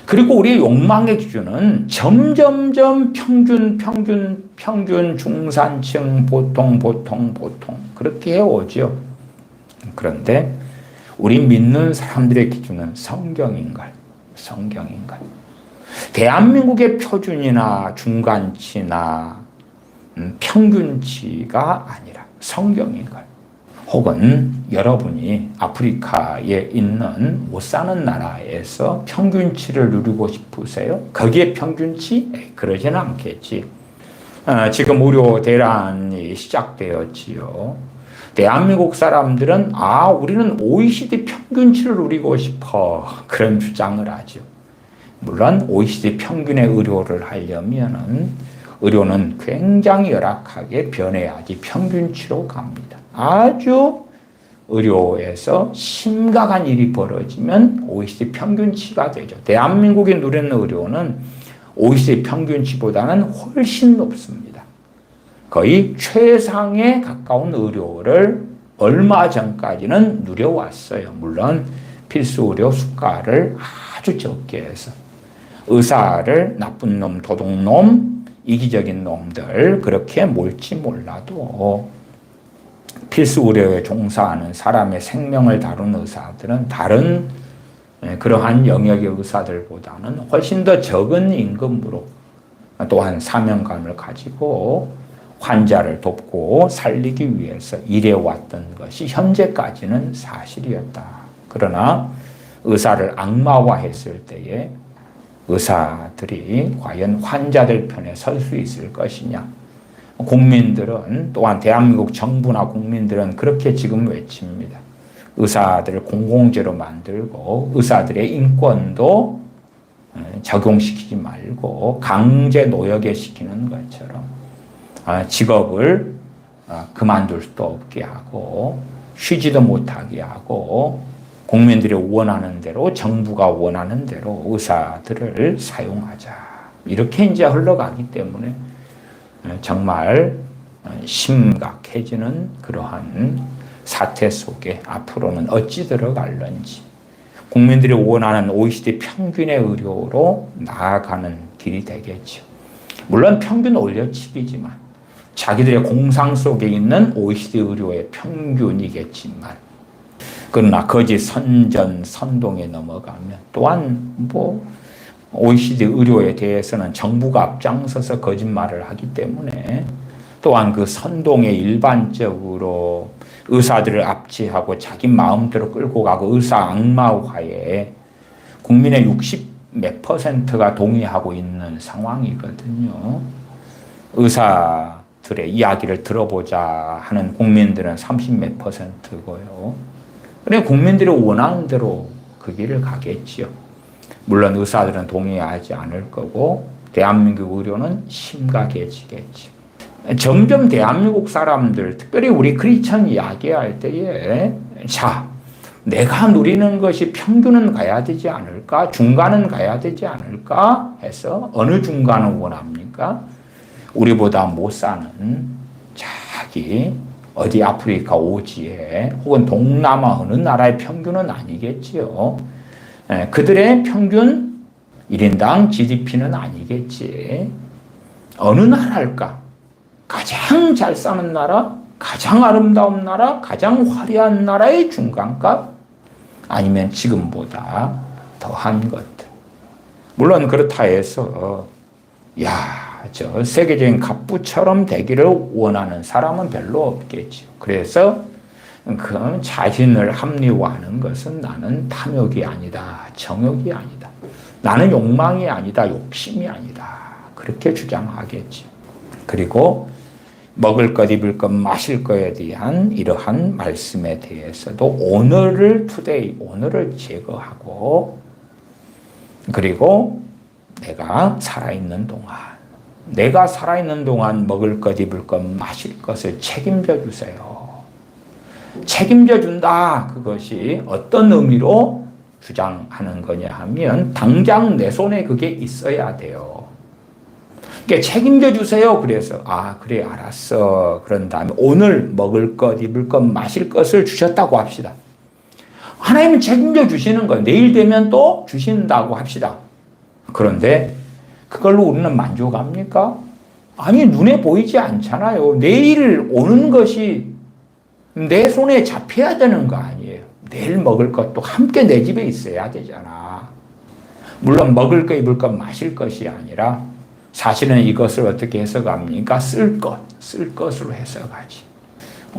그리고 우리의 욕망의 기준은 점점점 평균, 중산층, 보통 그렇게 해오죠. 그런데 우리 믿는 사람들의 기준은 성경인걸. 대한민국의 표준이나 중간치나 평균치가 아니라 성경인 거예요. 혹은 여러분이 아프리카에 있는 못 사는 나라에서 평균치를 누리고 싶으세요? 거기에 평균치? 그러지는 않겠지. 지금 의료 대란이 시작되었지요. 대한민국 사람들은 우리는 OECD 평균치를 누리고 싶어, 그런 주장을 하죠. 물론 OECD 평균의 의료를 하려면은 의료는 굉장히 열악하게 변해야지 평균치로 갑니다. 아주 의료에서 심각한 일이 벌어지면 OECD 평균치가 되죠. 대한민국이 누리는 의료는 OECD 평균치보다는 훨씬 높습니다. 거의 최상에 가까운 의료를 얼마 전까지는 누려왔어요. 물론 필수 의료 수가를 아주 적게 해서 의사를 나쁜 놈, 도둑놈, 이기적인 놈들 그렇게 몰지 몰라도 필수 의료에 종사하는 사람의 생명을 다루는 의사들은 다른 그러한 영역의 의사들보다는 훨씬 더 적은 임금으로 또한 사명감을 가지고 환자를 돕고 살리기 위해서 일해왔던 것이 현재까지는 사실이었다. 그러나 의사를 악마화했을 때에 의사들이 과연 환자들 편에 설 수 있을 것이냐. 국민들은 또한 대한민국 정부나 국민들은 그렇게 지금 외칩니다. 의사들을 공공재로 만들고 의사들의 인권도 적용시키지 말고 강제 노역에 시키는 것처럼 직업을 그만둘 수도 없게 하고 쉬지도 못하게 하고 국민들이 원하는 대로 정부가 원하는 대로 의사들을 사용하자. 이렇게 이제 흘러가기 때문에 정말 심각해지는 그러한 사태 속에 앞으로는 어찌 들어갈런지 국민들이 원하는 OECD 평균의 의료로 나아가는 길이 되겠죠. 물론 평균 올려치기지만 자기들의 공상 속에 있는 OECD 의료의 평균이겠지만 그러나 거짓 선전 선동에 넘어가면 또한 OECD 의료에 대해서는 정부가 앞장서서 거짓말을 하기 때문에 또한 그 선동에 일반적으로 의사들을 압제하고 자기 마음대로 끌고 가고 의사 악마화에 국민의 60몇 %가 동의하고 있는 상황이거든요. 의사들의 이야기를 들어보자 하는 국민들은 30몇 %고요. 그래 국민들이 원하는 대로 그 길을 가겠지요. 물론 의사들은 동의하지 않을 거고 대한민국 의료는 심각해지겠지. 점점 대한민국 사람들, 특별히 우리 크리스천 이야기할 때에 내가 누리는 것이 평균은 가야 되지 않을까? 중간은 가야 되지 않을까? 해서 어느 중간을 원합니까? 우리보다 못 사는 자기 어디 아프리카 오지에 혹은 동남아 어느 나라의 평균은 아니겠지요. 그들의 평균 1인당 GDP는 아니겠지. 어느 나라일까? 가장 잘 사는 나라, 가장 아름다운 나라, 가장 화려한 나라의 중간값? 아니면 지금보다 더한 것들. 물론 그렇다 해서 저 세계적인 갑부처럼 되기를 원하는 사람은 별로 없겠죠. 그래서 그 자신을 합리화하는 것은 나는 탐욕이 아니다. 정욕이 아니다. 나는 욕망이 아니다. 욕심이 아니다. 그렇게 주장하겠죠. 그리고 먹을 것, 입을 것, 마실 것에 대한 이러한 말씀에 대해서도 오늘을 제거하고 그리고 내가 살아있는 동안 먹을 것, 입을 것, 마실 것을 책임져 주세요. 책임져 준다. 그것이 어떤 의미로 주장하는 거냐 하면 당장 내 손에 그게 있어야 돼요. 그러니까 책임져 주세요. 그래서 그래 알았어. 그런 다음에 오늘 먹을 것, 입을 것, 마실 것을 주셨다고 합시다. 하나님은 책임져 주시는 거예요. 내일 되면 또 주신다고 합시다. 그런데 그걸로 우리는 만족합니까? 아니 눈에 보이지 않잖아요. 내일 오는 것이 내 손에 잡혀야 되는 거 아니에요. 내일 먹을 것도 함께 내 집에 있어야 되잖아. 물론 먹을 것, 입을 것, 마실 것이 아니라 사실은 이것을 어떻게 해석합니까? 쓸 것으로 해석하지.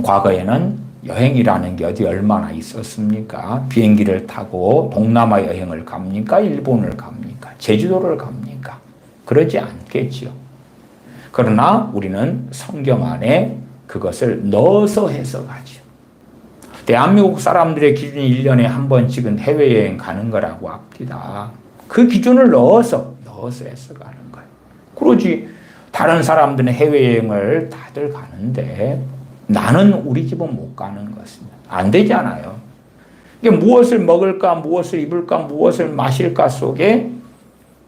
과거에는 여행이라는 게 어디 얼마나 있었습니까? 비행기를 타고 동남아 여행을 갑니까? 일본을 갑니까? 제주도를 갑니까? 그러지 않겠지요. 그러나 우리는 성경 안에 그것을 넣어서 해석하죠. 대한민국 사람들의 기준이 1년에 한 번씩은 해외여행 가는 거라고 합니다. 그 기준을 넣어서 해석하는 거예요. 그러지 다른 사람들은 해외여행을 다들 가는데 나는 우리 집은 못 가는 것입니다. 안 되잖아요. 이게 무엇을 먹을까, 무엇을 입을까, 무엇을 마실까 속에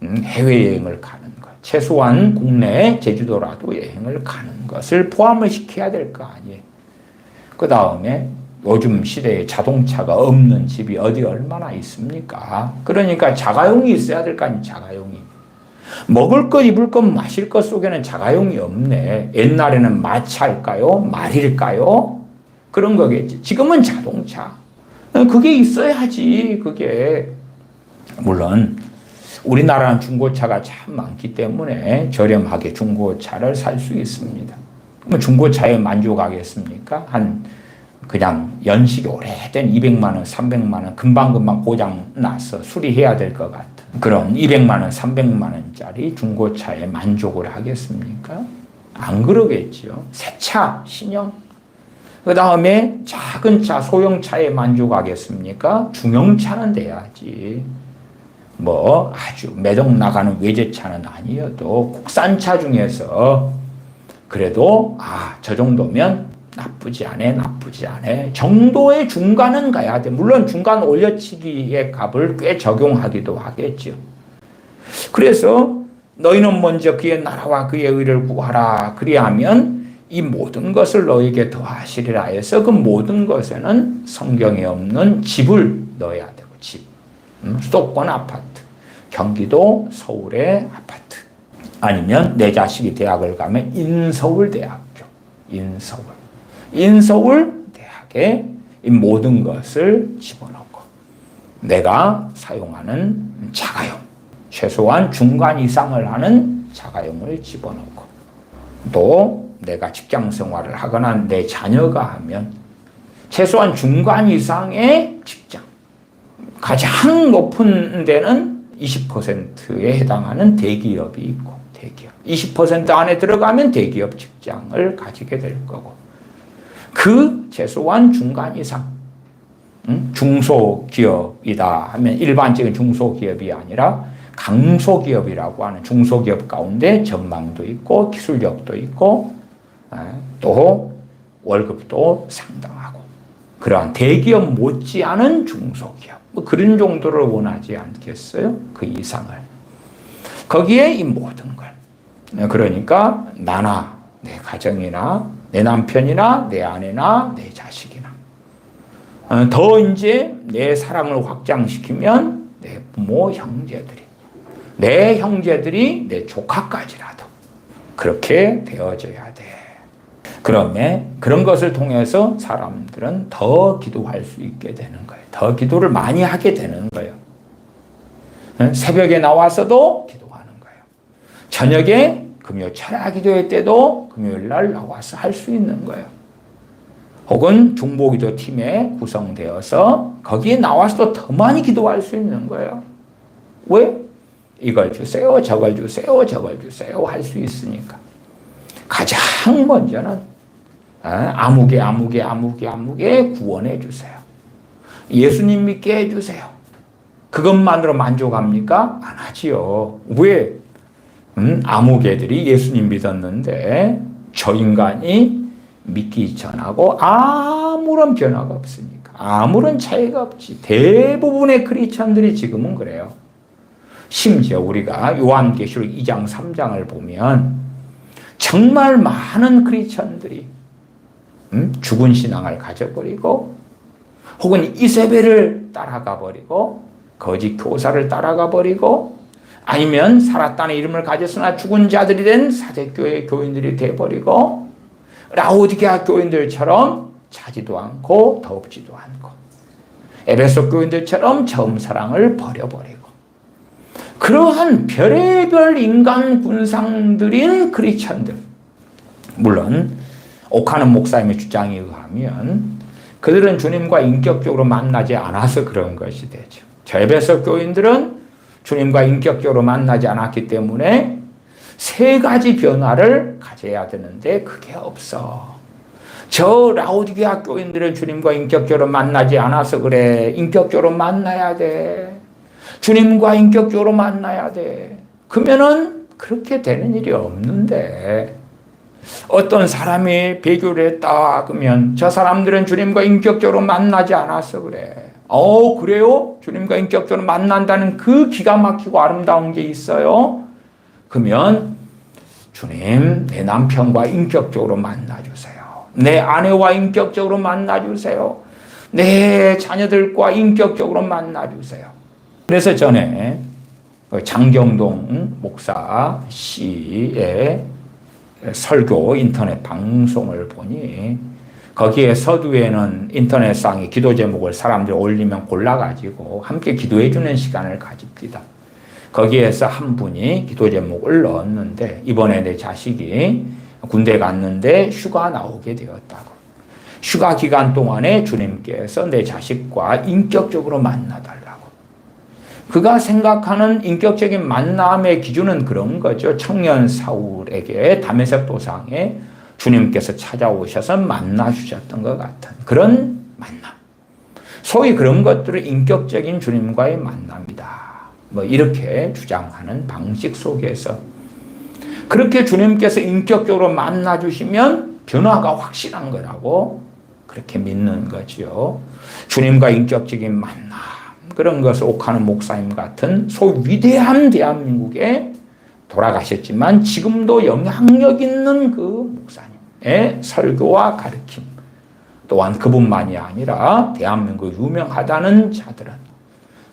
해외여행을 가는 것. 최소한 국내 제주도라도 여행을 가는 것을 포함을 시켜야 될 거 아니에요. 그 다음에 요즘 시대에 자동차가 없는 집이 어디 얼마나 있습니까? 그러니까 자가용이 있어야 될 거 아니에요. 자가용이. 먹을 것, 입을 것, 마실 것 속에는 자가용이 없네. 옛날에는 마차일까요? 말일까요? 그런 거겠지. 지금은 자동차. 그게 있어야지. 그게. 물론 우리나라는 중고차가 참 많기 때문에 저렴하게 중고차를 살 수 있습니다. 그럼 중고차에 만족하겠습니까? 그냥 연식이 오래된 200만 원, 300만 원 금방금방 고장 나서 수리해야 될 것 같은 그런 200만 원, 300만 원짜리 중고차에 만족을 하겠습니까? 안 그러겠죠. 새 차, 신형. 그 다음에 작은 차, 소형차에 만족하겠습니까? 중형차는 돼야지. 뭐 아주 매덕 나가는 외제차는 아니어도 국산차 중에서 그래도 저 정도면 나쁘지 않아 정도의 중간은 가야 돼. 물론 중간 올려치기의 값을 꽤 적용하기도 하겠죠. 그래서 너희는 먼저 그의 나라와 그의 의를 구하라. 그리하면 이 모든 것을 너에게 더하시리라 해서 그 모든 것에는 성경에 없는 집을 넣어야 되고 집. 수도권 아파트. 경기도 서울의 아파트. 아니면 내 자식이 대학을 가면 인서울대학교. 인서울 대학에 이 모든 것을 집어넣고 내가 사용하는 자가용, 최소한 중간 이상을 하는 자가용을 집어넣고 또 내가 직장 생활을 하거나 내 자녀가 하면 최소한 중간 이상의 직장, 가장 높은 데는 20%에 해당하는 대기업이 있고 대기업 20% 안에 들어가면 대기업 직장을 가지게 될 거고 그 최소한 중간 이상 중소기업이다 하면 일반적인 중소기업이 아니라 강소기업이라고 하는 중소기업 가운데 전망도 있고 기술력도 있고 또 월급도 상당하고 그러한 대기업 못지않은 중소기업 뭐 그런 정도를 원하지 않겠어요? 그 이상을. 거기에 이 모든 걸. 그러니까 나나 내 가정이나 내 남편이나 내 아내나 내 자식이나 더 이제 내 사랑을 확장시키면 내 부모 형제들이 내 형제들이 내 조카까지라도 그렇게 되어져야 돼. 그러면 그런 것을 통해서 사람들은 더 기도할 수 있게 되는 거예요. 더 기도를 많이 하게 되는 거예요. 새벽에 나와서도 기도하는 거예요. 저녁에 금요 철야 기도회 때도 금요일 날 나와서 할 수 있는 거예요. 혹은 중보기도 팀에 구성되어서 거기에 나와서도 더 많이 기도할 수 있는 거예요. 왜? 이걸 주세요, 저걸 주세요, 저걸 주세요 할 수 있으니까. 가장 먼저는 아무개 구원해 주세요. 예수님 믿게 해주세요. 그것만으로 만족합니까? 안 하지요. 왜? 아무개들이 예수님 믿었는데 저 인간이 믿기 전하고 아무런 변화가 없으니까 아무런 차이가 없지. 대부분의 크리스천들이 지금은 그래요. 심지어 우리가 요한계시록 2장 3장을 보면 정말 많은 크리스천들이 죽은 신앙을 가져버리고 혹은 이세벨을 따라가 버리고 거짓 교사를 따라가 버리고 아니면 살았다는 이름을 가졌으나 죽은 자들이 된 사대교회 교인들이 돼버리고 라오디게아 교인들처럼 자지도 않고 덥지도 않고 에베소 교인들처럼 처음 사랑을 버려버리고 그러한 별의별 인간 군상들인 크리스천들, 물론 오카는 목사님의 주장에 의하면 그들은 주님과 인격적으로 만나지 않아서 그런 것이 되죠. 저 에베소 교인들은 주님과 인격적으로 만나지 않았기 때문에 세 가지 변화를 가져야 되는데 그게 없어. 저 라오디게아 교인들은 주님과 인격적으로 만나지 않아서 그래. 인격적으로 만나야 돼. 주님과 인격적으로 만나야 돼. 그러면은 그렇게 되는 일이 없는데, 어떤 사람이 배교를 했다 그러면 저 사람들은 주님과 인격적으로 만나지 않아서 그래. 그래요? 주님과 인격적으로 만난다는 그 기가 막히고 아름다운 게 있어요? 그러면 주님, 내 남편과 인격적으로 만나주세요. 내 아내와 인격적으로 만나주세요. 내 자녀들과 인격적으로 만나주세요. 그래서 전에 장경동 목사 씨의 설교 인터넷 방송을 보니 거기에 서두에는 인터넷상에 기도 제목을 사람들이 올리면 골라가지고 함께 기도해 주는 시간을 가집니다. 거기에서 한 분이 기도 제목을 넣었는데 이번에 내 자식이 군대 갔는데 휴가 나오게 되었다고. 휴가 기간 동안에 주님께서 내 자식과 인격적으로 만나달라고. 그가 생각하는 인격적인 만남의 기준은 그런 거죠. 청년 사울에게 다메섹 도상에 주님께서 찾아오셔서 만나주셨던 것 같은 그런 만남. 소위 그런 것들을 인격적인 주님과의 만남이다. 이렇게 주장하는 방식 속에서 그렇게 주님께서 인격적으로 만나주시면 변화가 확실한 거라고 그렇게 믿는 거죠. 주님과 인격적인 만남. 그런 것을 옥하는 목사님 같은 소위 위대한 대한민국에 돌아가셨지만 지금도 영향력 있는 그 목사님의 설교와 가르침, 또한 그분만이 아니라 대한민국 유명하다는 자들은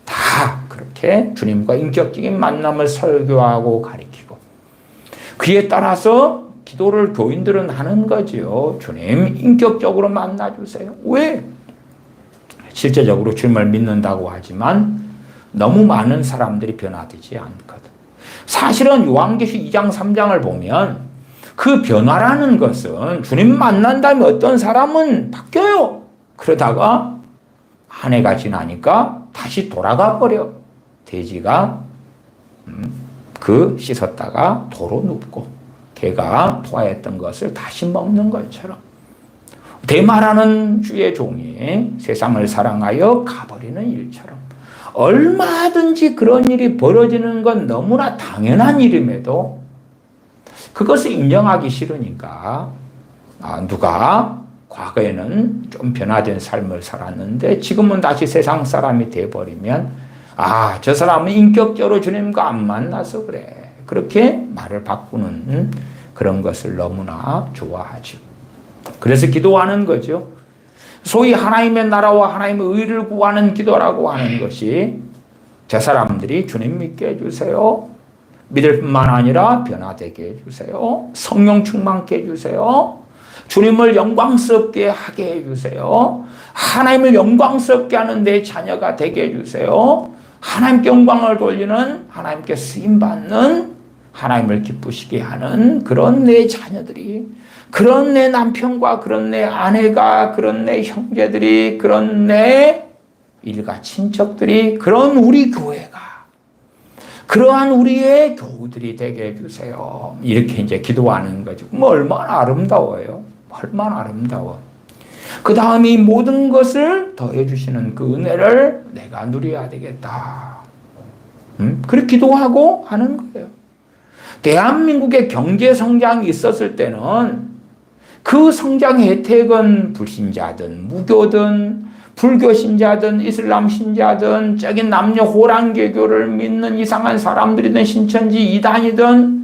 다 그렇게 주님과 인격적인 만남을 설교하고 가르치고 그에 따라서 기도를 교인들은 하는 거지요. 주님 인격적으로 만나주세요. 왜? 실제적으로 주님을 믿는다고 하지만 너무 많은 사람들이 변화되지 않거든. 사실은 요한계시 2장 3장을 보면 그 변화라는 것은 주님 만난 다음에 어떤 사람은 바뀌어요. 그러다가 한 해가 지나니까 다시 돌아가 버려. 돼지가 씻었다가 도로 눕고 개가 토하였던 것을 다시 먹는 것처럼 대마라는 주의 종이 세상을 사랑하여 가버리는 일처럼 얼마든지 그런 일이 벌어지는 건 너무나 당연한 일임에도 그것을 인정하기 싫으니까 누가 과거에는 좀 변화된 삶을 살았는데 지금은 다시 세상 사람이 돼버리면 저 사람은 인격적으로 주님과 안 만나서 그래. 그렇게 말을 바꾸는 그런 것을 너무나 좋아하죠. 그래서 기도하는 거죠. 소위 하나님의 나라와 하나님의 의를 구하는 기도라고 하는 것이 저 사람들이 주님 믿게 해주세요. 믿을 뿐만 아니라 변화되게 해주세요. 성령 충만케 해주세요. 주님을 영광스럽게 하게 해주세요. 하나님을 영광스럽게 하는 내 자녀가 되게 해주세요. 하나님께 영광을 돌리는, 하나님께 쓰임받는, 하나님을 기쁘시게 하는 그런 내 자녀들이, 그런 내 남편과 그런 내 아내가, 그런 내 형제들이, 그런 내 일가 친척들이, 그런 우리 교회가, 그러한 우리의 교우들이 되게 해주세요. 이렇게 이제 기도하는 거죠. 얼마나 아름다워요. 얼마나 아름다워. 그 다음에 이 모든 것을 더해주시는 그 은혜를 내가 누려야 되겠다. 그렇게 기도하고 하는 거예요. 대한민국의 경제 성장이 있었을 때는 그 성장의 혜택은 불신자든 무교든 불교 신자든 이슬람 신자든 저기 남녀 호랑개교를 믿는 이상한 사람들이든 신천지 이단이든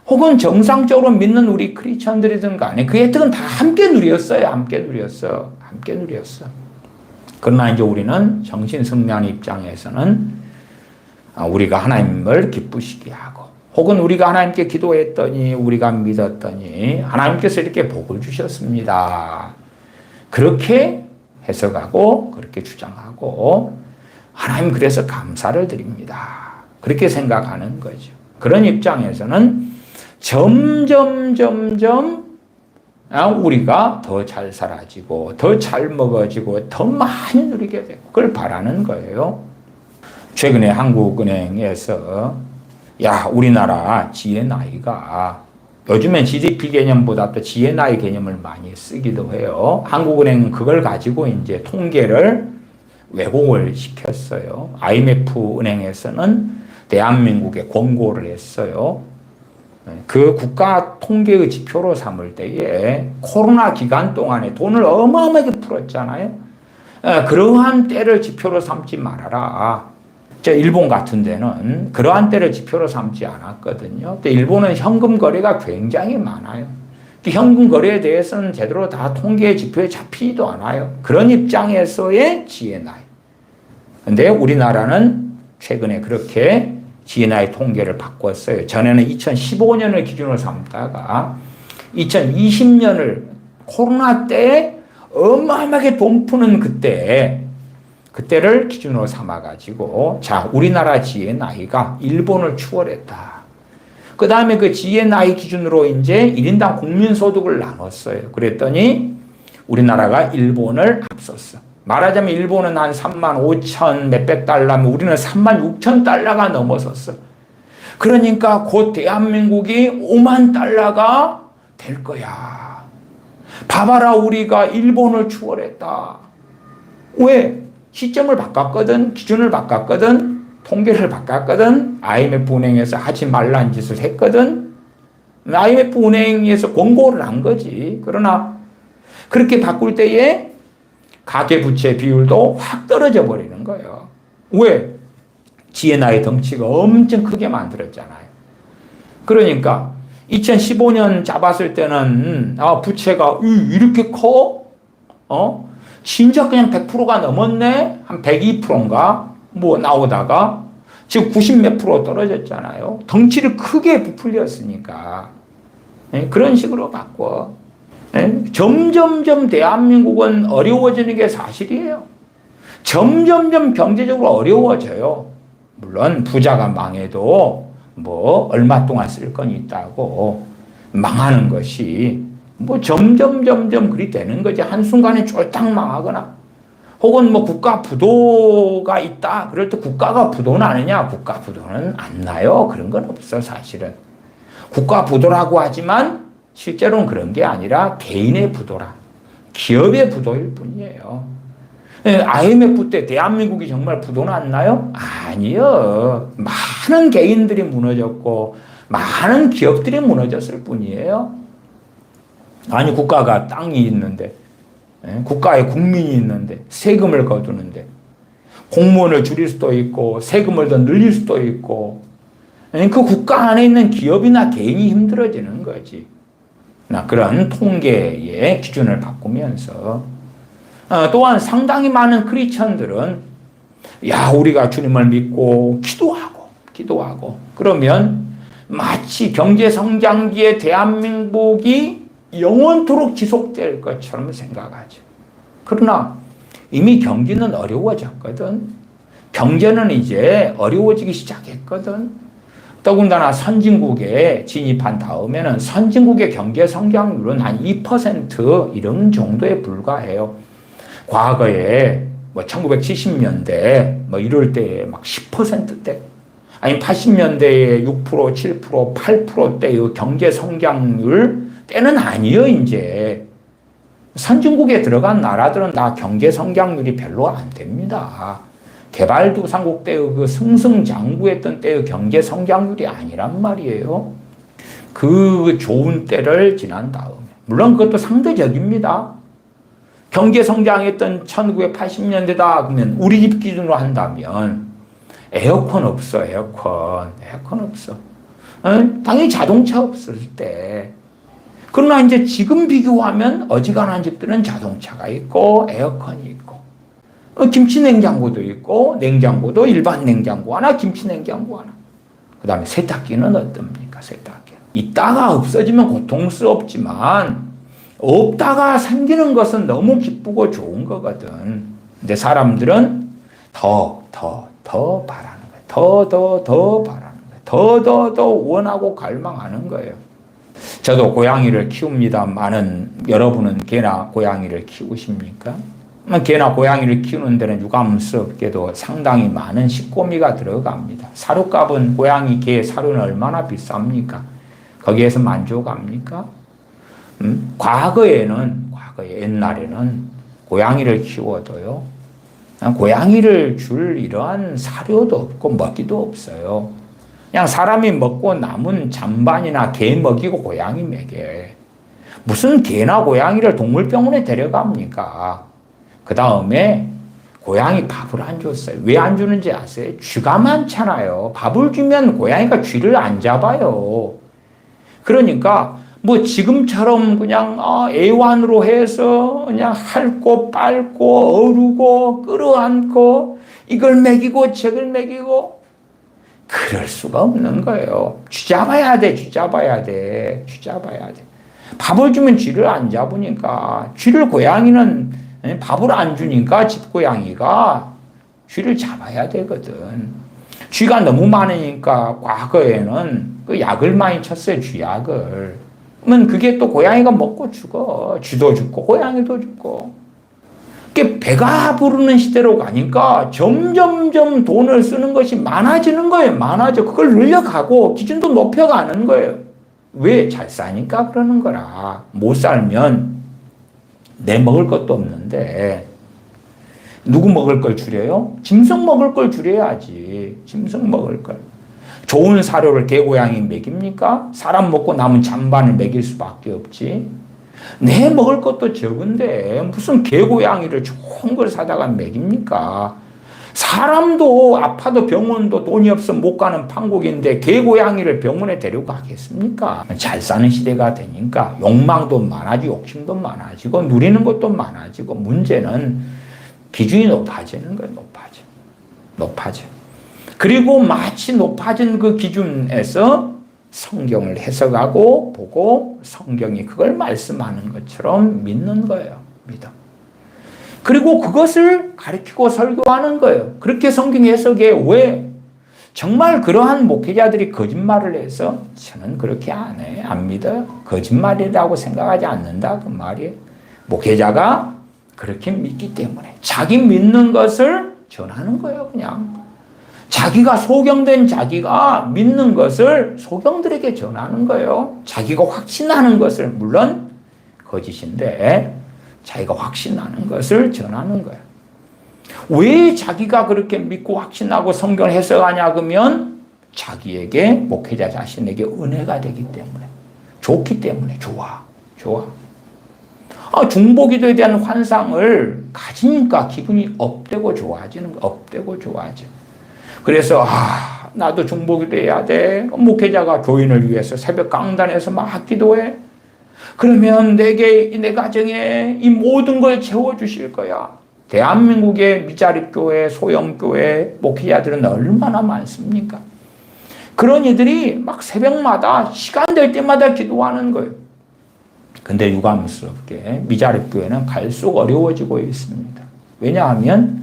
혹은 정상적으로 믿는 우리 크리스천들이든 간에 그 혜택은 다 함께 누렸어요. 함께 누렸어. 함께 누렸어. 그러나 이제 우리는 정신승리하는 입장에서는 우리가 하나님을 기쁘시게 하고 혹은 우리가 하나님께 기도했더니 우리가 믿었더니 하나님께서 이렇게 복을 주셨습니다. 그렇게 해석하고 그렇게 주장하고 하나님 그래서 감사를 드립니다. 그렇게 생각하는 거죠. 그런 입장에서는 점점 우리가 더 잘 살아지고 더 잘 먹어지고 더 많이 누리게 되고 그걸 바라는 거예요. 최근에 한국은행에서 우리나라 GNI가 요즘엔 GDP 개념보다 또 GNI 개념을 많이 쓰기도 해요. 한국은행은 그걸 가지고 이제 통계를 왜곡을 시켰어요. IMF 은행에서는 대한민국에 권고를 했어요. 그 국가 통계의 지표로 삼을 때에 코로나 기간 동안에 돈을 어마어마하게 풀었잖아요. 그러한 때를 지표로 삼지 말아라. 일본 같은 데는 그러한 때를 지표로 삼지 않았거든요. 근데 일본은 현금 거래가 굉장히 많아요. 현금 거래에 대해서는 제대로 다 통계 지표에 잡히지도 않아요. 그런 입장에서의 GNI. 근데 우리나라는 최근에 그렇게 GNI 통계를 바꿨어요. 전에는 2015년을 기준으로 삼다가 2020년을 코로나 때 어마어마하게 돈 푸는 그때를 기준으로 삼아가지고 우리나라 GNI가 일본을 추월했다. 그 다음에 그 GNI 기준으로 이제 1인당 국민소득을 나눴어요. 그랬더니 우리나라가 일본을 앞섰어. 말하자면 일본은 한 3만 5천 몇백 달러면 우리는 3만 6천 달러가 넘어섰어. 그러니까 곧 대한민국이 5만 달러가 될 거야. 봐봐라, 우리가 일본을 추월했다. 왜? 시점을 바꿨거든, 기준을 바꿨거든, 통계를 바꿨거든, IMF 은행에서 하지 말라는 짓을 했거든, IMF 은행에서 권고를 한 거지. 그러나 그렇게 바꿀 때에 가계부채 비율도 확 떨어져 버리는 거예요. 왜? GNI 덩치가 엄청 크게 만들었잖아요. 그러니까 2015년 잡았을 때는 부채가 이렇게 커? 진짜 그냥 100%가 넘었네? 한 102%인가? 나오다가 지금 90 몇 프로 떨어졌잖아요. 덩치를 크게 부풀렸으니까. 그런 식으로 바꿔. 점점점 대한민국은 어려워지는 게 사실이에요. 점점점 경제적으로 어려워져요. 물론 부자가 망해도 얼마 동안 쓸 건 있다고 망하는 것이 점점 그리 되는 거지. 한순간에 쫄딱 망하거나 혹은 국가 부도가 있다. 그럴 때 국가가 부도 나느냐? 국가 부도는 안 나요. 그런 건 없어, 사실은. 국가 부도라고 하지만 실제로는 그런 게 아니라 개인의 부도라. 기업의 부도일 뿐이에요. IMF 때 대한민국이 정말 부도 났나요? 아니요. 많은 개인들이 무너졌고 많은 기업들이 무너졌을 뿐이에요. 아니, 국가가 땅이 있는데, 국가에 국민이 있는데, 세금을 거두는데, 공무원을 줄일 수도 있고, 세금을 더 늘릴 수도 있고, 그 국가 안에 있는 기업이나 개인이 힘들어지는 거지. 그런 통계의 기준을 바꾸면서, 또한 상당히 많은 크리스천들은, 우리가 주님을 믿고, 기도하고, 그러면 마치 경제성장기에 대한민국이 영원토록 지속될 것처럼 생각하죠. 그러나 이미 경기는 어려워졌거든. 경제는 이제 어려워지기 시작했거든. 더군다나 선진국에 진입한 다음에는 선진국의 경제 성장률은 한 2% 이런 정도에 불과해요. 과거에 1970년대 이럴 때 막 10%대, 아니 80년대에 6%, 7%, 8%대의 경제 성장률 때는 아니에요. 이제 선진국에 들어간 나라들은 다 경제 성장률이 별로 안 됩니다. 개발도상국 때의 그 승승장구했던 때의 경제 성장률이 아니란 말이에요. 그 좋은 때를 지난 다음에, 물론 그것도 상대적입니다. 경제 성장했던 1980년대다 그러면 우리 집 기준으로 한다면 에어컨 없어. 에어컨 없어. 당연히 자동차 없을 때. 그러나 이제 지금 비교하면 어지간한 집들은 자동차가 있고 에어컨이 있고 김치 냉장고도 있고, 냉장고도 일반 냉장고 하나, 김치 냉장고 하나. 그 다음에 세탁기는 어떻습니까? 세탁기. 있다가 없어지면 고통스럽지만 없다가 생기는 것은 너무 기쁘고 좋은 거거든. 근데 사람들은 더 바라는 거야. 더 바라는 거예요. 더 원하고 갈망하는 거예요. 저도 고양이를 키웁니다만은 여러분은 개나 고양이를 키우십니까? 개나 고양이를 키우는 데는 유감스럽게도 상당히 많은 식고미가 들어갑니다. 사료값은 고양이, 개 사료는 얼마나 비쌉니까? 거기에서 만족합니까? 옛날에는 고양이를 키워도요, 고양이를 줄 이러한 사료도 없고 먹이도 없어요. 그냥 사람이 먹고 남은 잔반이나 개 먹이고 고양이 먹여. 무슨 개나 고양이를 동물병원에 데려갑니까? 그 다음에 고양이 밥을 안 줬어요. 왜 안 주는지 아세요? 쥐가 많잖아요. 밥을 주면 고양이가 쥐를 안 잡아요. 그러니까 뭐 지금처럼 그냥 애완으로 해서 그냥 핥고 빨고 어루고 끌어안고 이걸 먹이고 저걸 먹이고 그럴 수가 없는 거예요. 쥐 잡아야 돼. 밥을 주면 쥐를 안 잡으니까, 쥐를 고양이는 밥을 안 주니까 집고양이가 쥐를 잡아야 되거든. 쥐가 너무 많으니까 과거에는 그 약을 많이 쳤어요. 쥐약을. 그러면 그게 또 고양이가 먹고 죽어. 쥐도 죽고 고양이도 죽고. 배가 부르는 시대로 가니까 점점점 돈을 쓰는 것이 많아지는 거예요. 그걸 늘려가고 기준도 높여가는 거예요. 왜? 잘 사니까 그러는 거라. 못 살면 내 먹을 것도 없는데 누구 먹을 걸 줄여요? 짐승 먹을 걸 줄여야지. 짐승 먹을 걸. 좋은 사료를 개고양이 먹입니까? 사람 먹고 남은 잔반을 먹일 수밖에 없지. 내 먹을 것도 적은데 무슨 개고양이를 좋은 걸 사다가 먹입니까? 사람도 아파도 병원도 돈이 없어 못 가는 판국인데 개고양이를 병원에 데려가겠습니까? 잘 사는 시대가 되니까 욕망도 많아지고 욕심도 많아지고 누리는 것도 많아지고, 문제는 기준이 높아지는 거예요. 높아져. 그리고 마치 높아진 그 기준에서 성경을 해석하고 보고 성경이 그걸 말씀하는 것처럼 믿는 거예요. 믿음. 그리고 그것을 가르치고 설교하는 거예요. 그렇게 성경 해석에 왜 정말 그러한 목회자들이 거짓말을 해서 저는 그렇게 안 해. 안 믿어요. 거짓말이라고 생각하지 않는다. 그 말이에요. 목회자가 그렇게 믿기 때문에 자기 믿는 것을 전하는 거예요. 그냥. 자기가 소경된 자기가 믿는 것을 소경들에게 전하는 거예요. 자기가 확신하는 것을, 물론 거짓인데 자기가 확신하는 것을 전하는 거예요. 왜 자기가 그렇게 믿고 확신하고 성경을 해석하냐 그러면 자기에게, 목회자 자신에게 은혜가 되기 때문에, 좋기 때문에. 좋아. 중보기도에 대한 환상을 가지니까 기분이 업되고 좋아지는 거. 그래서 나도 중보기도 해야 돼. 목회자가 교인을 위해서 새벽 강단에서 막 기도해. 그러면 내게, 내 가정에 이 모든 걸 채워주실 거야. 대한민국의 미자립교회, 소형교회 목회자들은 얼마나 많습니까? 그런 이들이 막 새벽마다 시간 될 때마다 기도하는 거예요. 근데 유감스럽게 미자립교회는 갈수록 어려워지고 있습니다. 왜냐하면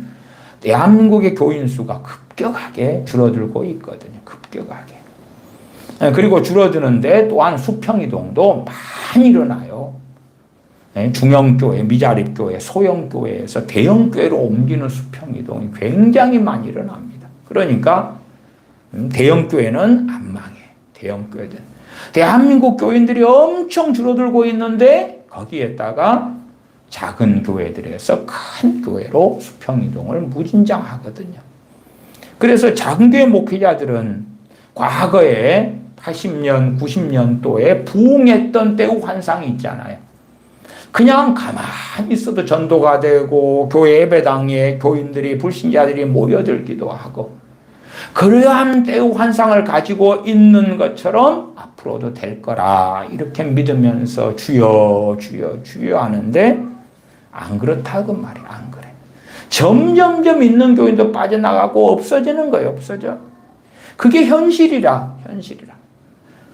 대한민국의 교인 수가 급격하게 줄어들고 있거든요. 급격하게. 그리고 줄어드는데 또한 수평이동도 많이 일어나요. 중형교회, 미자립교회, 소형교회에서 대형교회로 옮기는 수평이동이 굉장히 많이 일어납니다. 그러니까 대형교회는 안 망해. 대형교회들. 대한민국 교인들이 엄청 줄어들고 있는데 거기에다가 작은 교회들에서 큰 교회로 수평이동을 무진장하거든요. 그래서 작은 교회 목회자들은 과거에 80년, 90년도에 부흥했던 때의 환상이 있잖아요. 그냥 가만히 있어도 전도가 되고 교회 예배당에 교인들이, 불신자들이 모여들기도 하고, 그러한 때의 환상을 가지고 있는 것처럼 앞으로도 될 거라 이렇게 믿으면서 주여 하는데 안 그렇다고 말이야. 안 그래. 점점점 있는 교인도 빠져나가고 없어지는 거예요. 없어져. 그게 현실이라.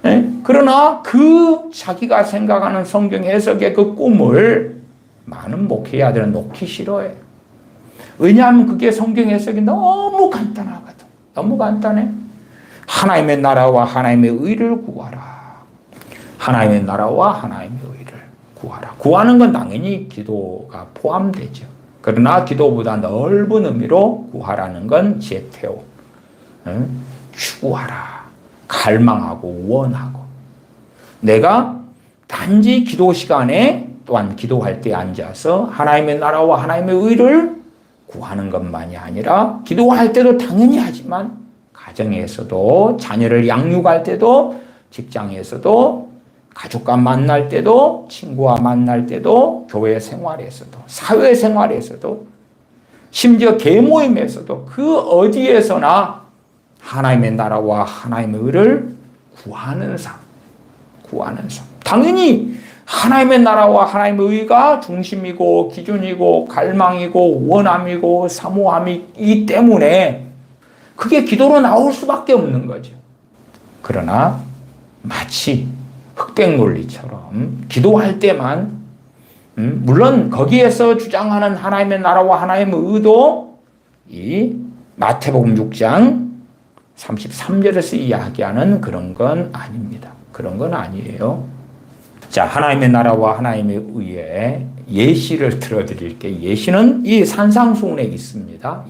네? 그러나 그 자기가 생각하는 성경 해석의 그 꿈을 많은 목회자들은 놓기 싫어해. 왜냐하면 그게 성경 해석이 너무 간단하거든. 너무 간단해. 하나님의 나라와 하나님의 의를 구하라. 하나님의 나라와 하나님의 의를 구하라. 구하는 건 당연히 기도가 포함되죠. 그러나 기도보다 넓은 의미로 구하라는 건 제테오. 추구하라. 갈망하고 원하고. 내가 단지 기도 시간에 또한 기도할 때 앉아서 하나님의 나라와 하나님의 의를 구하는 것만이 아니라 기도할 때도 당연히 하지만 가정에서도 자녀를 양육할 때도 직장에서도 가족과 만날 때도 친구와 만날 때도 교회 생활에서도 사회 생활에서도 심지어 계모임에서도 그 어디에서나 하나님의 나라와 하나님의 의를 구하는 삶. 당연히 하나님의 나라와 하나님의 의가 중심이고 기준이고 갈망이고 원함이고 사모함이기 때문에 그게 기도로 나올 수밖에 없는 거죠. 그러나 마치 흑백 논리처럼 기도할 때만 물론 거기에서 주장하는 하나님의 나라와 하나님의 의도 이 마태복음 6장 33절에서 이야기하는 그런 건 아닙니다. 그런 건 아니에요. 자, 하나님의 나라와 하나님의 의에 예시를 들어드릴게요. 예시는 이 산상수훈에 있습니다.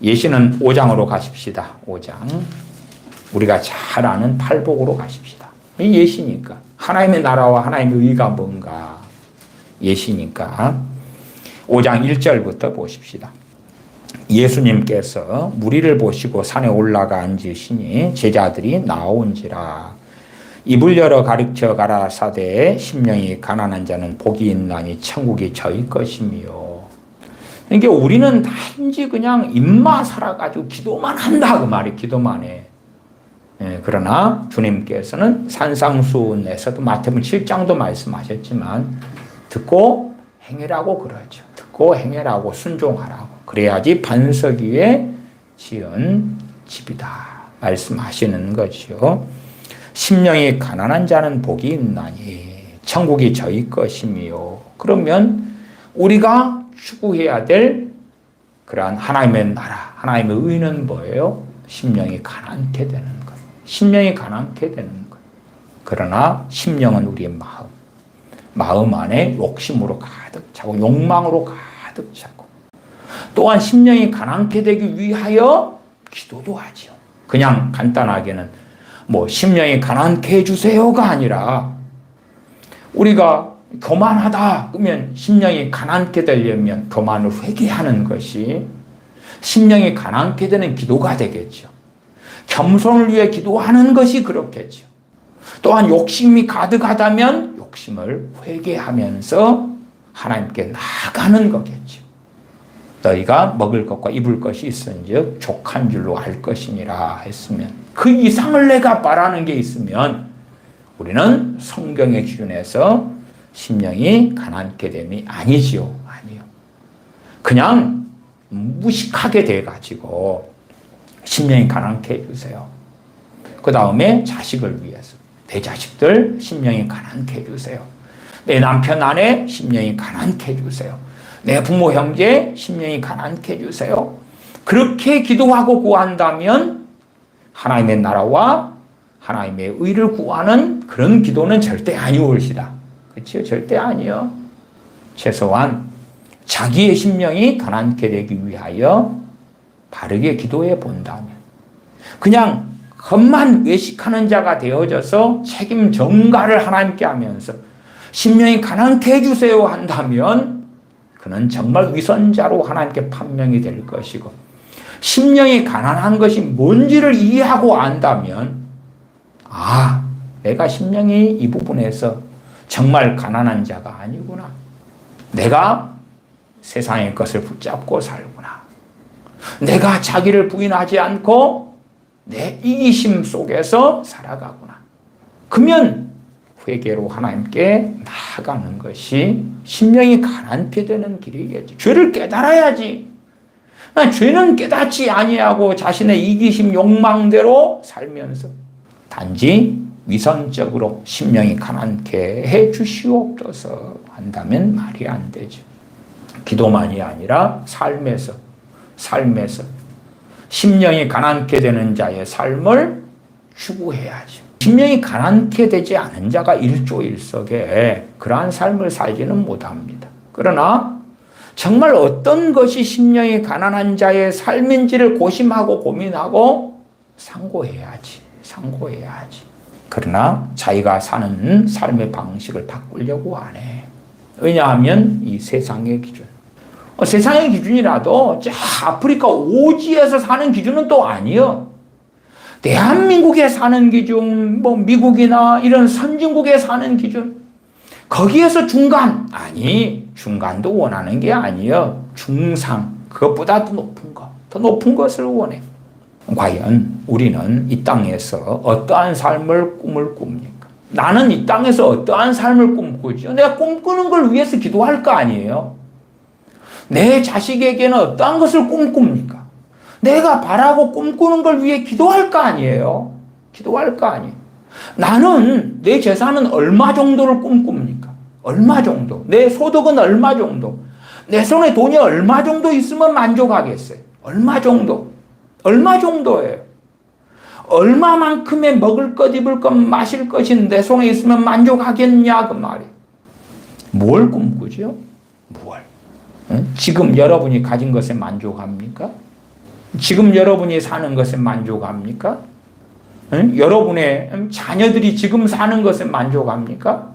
예시는 5장으로 가십시다. 5장. 우리가 잘 아는 팔복으로 가십시다. 이 예시니까. 하나님의 나라와 하나님의 의가 뭔가 예시니까. 5장 1절부터 보십시다. 예수님께서 무리를 보시고 산에 올라가 앉으시니 제자들이 나온지라. 입을 열어 가르쳐 가라사대 심령이 가난한 자는 복이 있나니 천국이 저희 것이며. 그러니까 우리는 단지 그냥 입만 살아가지고 기도만 한다 그 말이 기도만 해. 그러나 주님께서는 산상수훈에서도 마태복음 7장도 말씀하셨지만 듣고 행해라고 그러죠. 듣고 행해라고 순종하라고. 그래야지 반석 위에 지은 집이다 말씀하시는 거죠. 심령이 가난한 자는 복이 있나니 천국이 저희 것이며. 그러면 우리가 추구해야 될 그러한 하나님의 나라, 하나님의 의는 뭐예요? 심령이 가난케 되는 것. 심령이 가난케 되는 것. 그러나 심령은 우리의 마음 안에 욕심으로 가득 차고 욕망으로 가득 차고 또한 심령이 가난케 되기 위하여 기도도 하죠. 그냥 간단하게는 심령이 가난케 해주세요가 아니라 우리가 교만하다 그러면 심령이 가난케 되려면 교만을 회개하는 것이 심령이 가난케 되는 기도가 되겠죠. 겸손을 위해 기도하는 것이 그렇겠죠. 또한 욕심이 가득하다면 욕심을 회개하면서 하나님께 나아가는 거겠죠. 너희가 먹을 것과 입을 것이 있은즉 족한 줄로 알 것이니라 했으면 그 이상을 내가 바라는 게 있으면 우리는 성경의 기준에서 심령이 가난케 됨이 아니지요. 아니요. 그냥 무식하게 돼가지고 심령이 가난케 해주세요. 그 다음에 자식을 위해서 내 자식들 심령이 가난케 해주세요. 내 남편 아내 심령이 가난케 해주세요. 내 부모 형제 심령이 가난케 해주세요. 그렇게 기도하고 구한다면 하나님의 나라와 하나님의 의를 구하는 그런 기도는 절대 아니올시다. 그렇죠? 절대 아니요. 최소한 자기의 심령이 가난케 되기 위하여 바르게 기도해 본다면 그냥 겉만 외식하는 자가 되어져서 책임 전가를 하나님께 하면서 심령이 가난케 해주세요 한다면 그는 정말 위선자로 하나님께 판명이 될 것이고 심령이 가난한 것이 뭔지를 이해하고 안다면 내가 심령이 이 부분에서 정말 가난한 자가 아니구나. 내가 세상의 것을 붙잡고 살구나. 내가 자기를 부인하지 않고 내 이기심 속에서 살아가구나. 그러면 회개로 하나님께 나아가는 것이 심령이 가난케 되는 길이겠지. 죄를 깨달아야지. 죄는 깨닫지 아니하고 자신의 이기심 욕망대로 살면서 단지 위선적으로 심령이 가난케 해 주시옵소서 한다면 말이 안 되죠. 기도만이 아니라 삶에서 심령이 가난케 되는 자의 삶을 추구해야지. 심령이 가난케 되지 않은 자가 일조일석에 그러한 삶을 살지는 못합니다. 그러나 정말 어떤 것이 심령이 가난한 자의 삶인지를 고심하고 고민하고 상고해야지. 그러나 자기가 사는 삶의 방식을 바꾸려고 안 해. 왜냐하면 이 세상의 기준. 세상의 기준이라도 아프리카 오지에서 사는 기준은 또 아니요. 대한민국에 사는 기준, 미국이나 이런 선진국에 사는 기준, 거기에서 중간, 아니, 중간도 원하는 게 아니요. 중상, 그것보다 더 높은 것을 원해. 과연 우리는 이 땅에서 어떠한 삶을 꿈을 꿉니까? 나는 이 땅에서 어떠한 삶을 꿈꾸죠? 내가 꿈꾸는 걸 위해서 기도할 거 아니에요? 내 자식에게는 어떠한 것을 꿈꿉니까? 내가 바라고 꿈꾸는 걸 위해 기도할 거 아니에요? 나는 내 재산은 얼마 정도를 꿈꿉니까? 얼마 정도? 내 소득은 얼마 정도? 내 손에 돈이 얼마 정도 있으면 만족하겠어요? 얼마 정도예요? 얼마만큼의 먹을 것, 입을 것, 마실 것이 내 손에 있으면 만족하겠냐 그 말이에요. 뭘 꿈꾸죠? 지금 여러분이 가진 것에 만족합니까? 지금 여러분이 사는 것에 만족합니까? 여러분의 자녀들이 지금 사는 것에 만족합니까?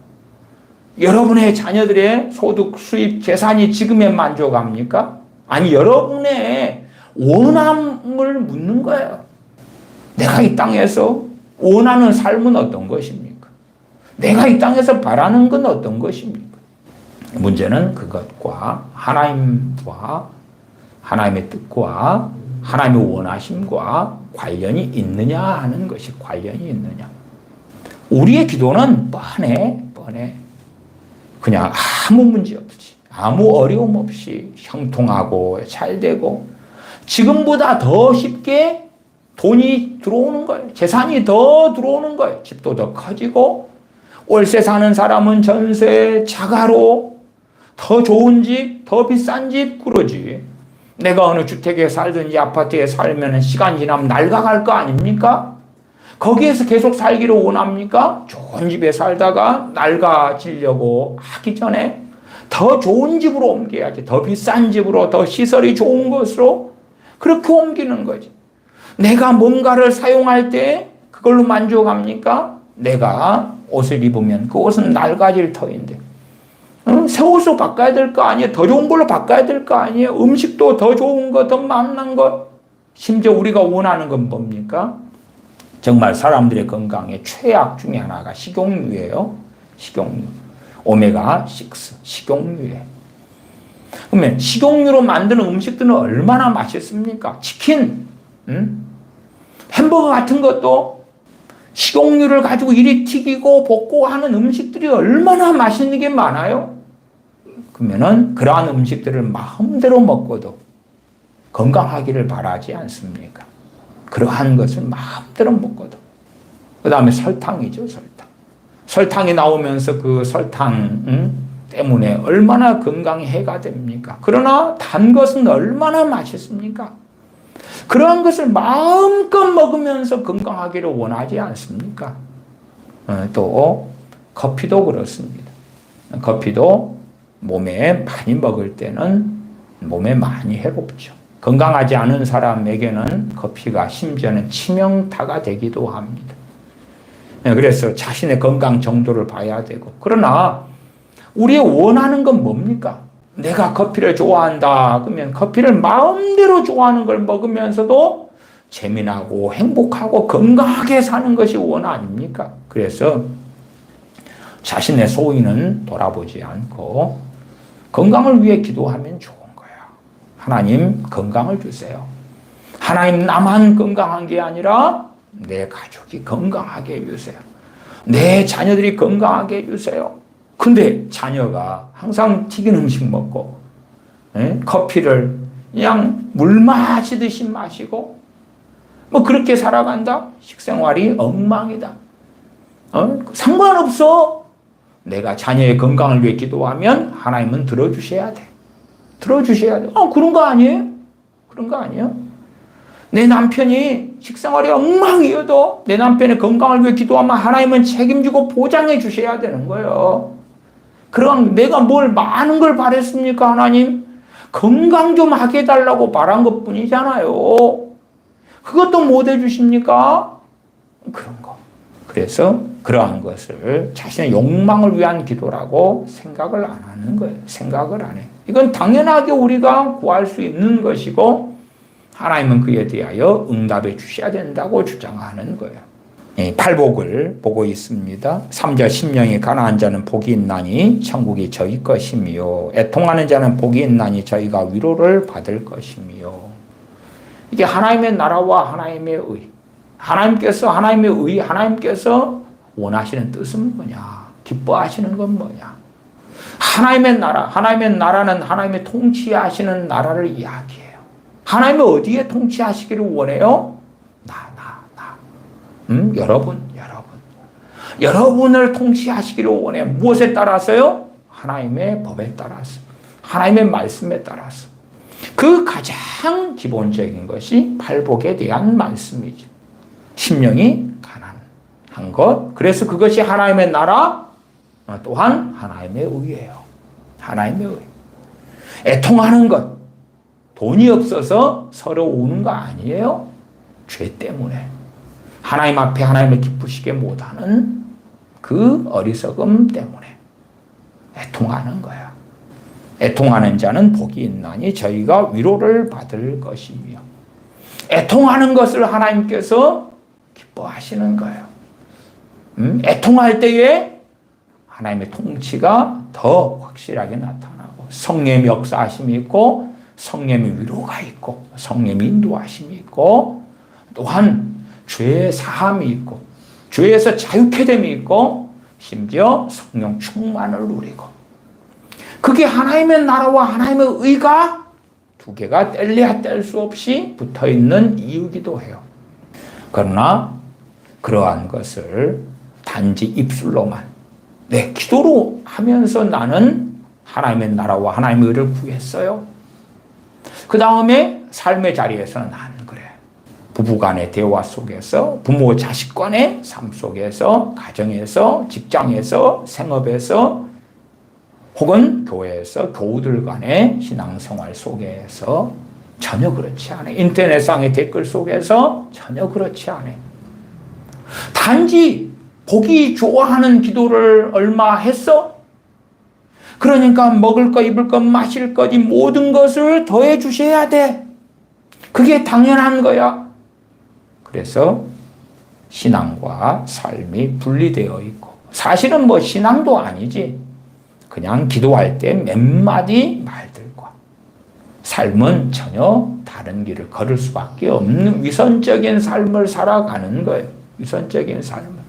여러분의 자녀들의 소득, 수입, 재산이 지금에 만족합니까? 아니, 여러분의 원함을 묻는 거예요. 내가 이 땅에서 원하는 삶은 어떤 것입니까? 내가 이 땅에서 바라는 건 어떤 것입니까? 문제는 그것과 하나님과 하나님의 뜻과 하나님의 원하심과 관련이 있느냐 하는 것이 관련이 있느냐. 우리의 기도는 뻔해. 그냥 아무 문제 없이, 아무 어려움 없이 형통하고 잘되고 지금보다 더 쉽게 돈이 들어오는 거예요. 재산이 더 들어오는 거예요. 집도 더 커지고 월세 사는 사람은 전세, 자가로 더 좋은 집, 더 비싼 집 그러지. 내가 어느 주택에 살든지 아파트에 살면 시간 지나면 낡아갈 거 아닙니까? 거기에서 계속 살기를 원합니까? 좋은 집에 살다가 낡아지려고 하기 전에 더 좋은 집으로 옮겨야지. 더 비싼 집으로, 더 시설이 좋은 것으로 그렇게 옮기는 거지. 내가 뭔가를 사용할 때 그걸로 만족합니까? 내가 옷을 입으면 그 옷은 낡아질 터인데 새 옷으로 바꿔야 될 거 아니에요? 더 좋은 걸로 바꿔야 될 거 아니에요? 음식도 더 좋은 거, 더 맛난 거. 심지어 우리가 원하는 건 뭡니까? 정말 사람들의 건강에 최악 중에 하나가 식용유예요. 식용유. 오메가6 식용유예요. 그러면 식용유로 만드는 음식들은 얼마나 맛있습니까? 치킨, 햄버거 같은 것도 식용유를 가지고 이리 튀기고 볶고 하는 음식들이 얼마나 맛있는 게 많아요? 그러면은 그러한 음식들을 마음대로 먹고도 건강하기를 바라지 않습니까? 그러한 것을 마음대로 먹고도. 그 다음에 설탕이죠, 설탕. 설탕이 나오면서 그 설탕 때문에 얼마나 건강에 해가 됩니까? 그러나 단 것은 얼마나 맛있습니까? 그러한 것을 마음껏 먹으면서 건강하기를 원하지 않습니까? 또 커피도 그렇습니다. 커피도 몸에 많이 먹을 때는 몸에 많이 해롭죠. 건강하지 않은 사람에게는 커피가 심지어는 치명타가 되기도 합니다. 그래서 자신의 건강 정도를 봐야 되고, 그러나 우리의 원하는 건 뭡니까? 내가 커피를 좋아한다 그러면 커피를 마음대로 좋아하는 걸 먹으면서도 재미나고 행복하고 건강하게 사는 것이 원 아닙니까? 그래서 자신의 소위는 돌아보지 않고 건강을 위해 기도하면 좋은 거예요. 하나님 건강을 주세요. 하나님 나만 건강한 게 아니라 내 가족이 건강하게 해주세요. 내 자녀들이 건강하게 해주세요. 근데 자녀가 항상 튀긴 음식 먹고 커피를 그냥 물 마시듯이 마시고 뭐 그렇게 살아간다? 식생활이 엉망이다. 상관없어. 내가 자녀의 건강을 위해 기도하면 하나님은 들어주셔야 돼. 들어주셔야 돼. 그런 거 아니에요? 그런 거 아니에요? 내 남편이 식생활이 엉망이어도 내 남편의 건강을 위해 기도하면 하나님은 책임지고 보장해 주셔야 되는 거예요. 그럼 내가 뭘 많은 걸 바랬습니까, 하나님? 건강 좀 하게 해달라고 바란 것 뿐이잖아요. 그것도 못 해주십니까? 그런 거. 그래서 그러한 것을 자신의 욕망을 위한 기도라고 생각을 안 하는 거예요. 생각을 안 해요. 이건 당연하게 우리가 구할 수 있는 것이고 하나님은 그에 대하여 응답해 주셔야 된다고 주장하는 거예요. 팔복을 보고 있습니다. 3절 심령이 가난한 자는 복이 있나니 천국이 저희 것이며 애통하는 자는 복이 있나니 저희가 위로를 받을 것이며 이게 하나님의 나라와 하나님의 의 하나님께서 원하시는 뜻은 뭐냐? 기뻐하시는 건 뭐냐? 하나님의 나라는 하나님의 통치하시는 나라를 이야기해요. 하나님은 어디에 통치하시기를 원해요? 여러분을 통치하시기를 원해. 무엇에 따라서요? 하나님의 법에 따라서, 하나님의 말씀에 따라서. 그 가장 기본적인 것이 팔복에 대한 말씀이죠. 심령이 가난한 것. 그래서 그것이 하나님의 나라, 또한 하나님의 의예요. 하나님의 의. 애통하는 것. 돈이 없어서 서로 우는 거 아니에요? 죄 때문에. 하나님 앞에 하나님을 기쁘시게 못하는 그 어리석음 때문에 애통하는 거야. 애통하는 자는 복이 있나니 저희가 위로를 받을 것이며 애통하는 것을 하나님께서 기뻐하시는 거예요. 애통할 때에 하나님의 통치가 더 확실하게 나타나고 성령의 역사하심이 있고 성령의 위로가 있고 성령의 인도하심이 있고 또한 죄의 사함이 있고 죄에서 자유케 됨이 있고 심지어 성령 충만을 누리고 그게 하나님의 나라와 하나님의 의가 두 개가 뗄래야 뗄 수 없이 붙어있는 이유기도 해요. 그러나 그러한 것을 단지 입술로만 내 기도로 하면서 나는 하나님의 나라와 하나님의 의를 구했어요. 그 다음에 삶의 자리에서는 나는 그래. 부부간의 대화 속에서 부모 자식 간의 삶 속에서 가정에서 직장에서 생업에서 혹은 교회에서 교우들 간의 신앙생활 속에서 전혀 그렇지 않아요. 인터넷상의 댓글 속에서 전혀 그렇지 않아요. 단지 보기 좋아하는 기도를 얼마 했어? 그러니까 먹을 것, 입을 것, 마실 것, 이 모든 것을 더해 주셔야 돼. 그게 당연한 거야. 그래서 신앙과 삶이 분리되어 있고 사실은 뭐 신앙도 아니지. 그냥 기도할 때 몇 마디 말들과 삶은 전혀 다른 길을 걸을 수밖에 없는 위선적인 삶을 살아가는 거예요. 위선적인 삶을.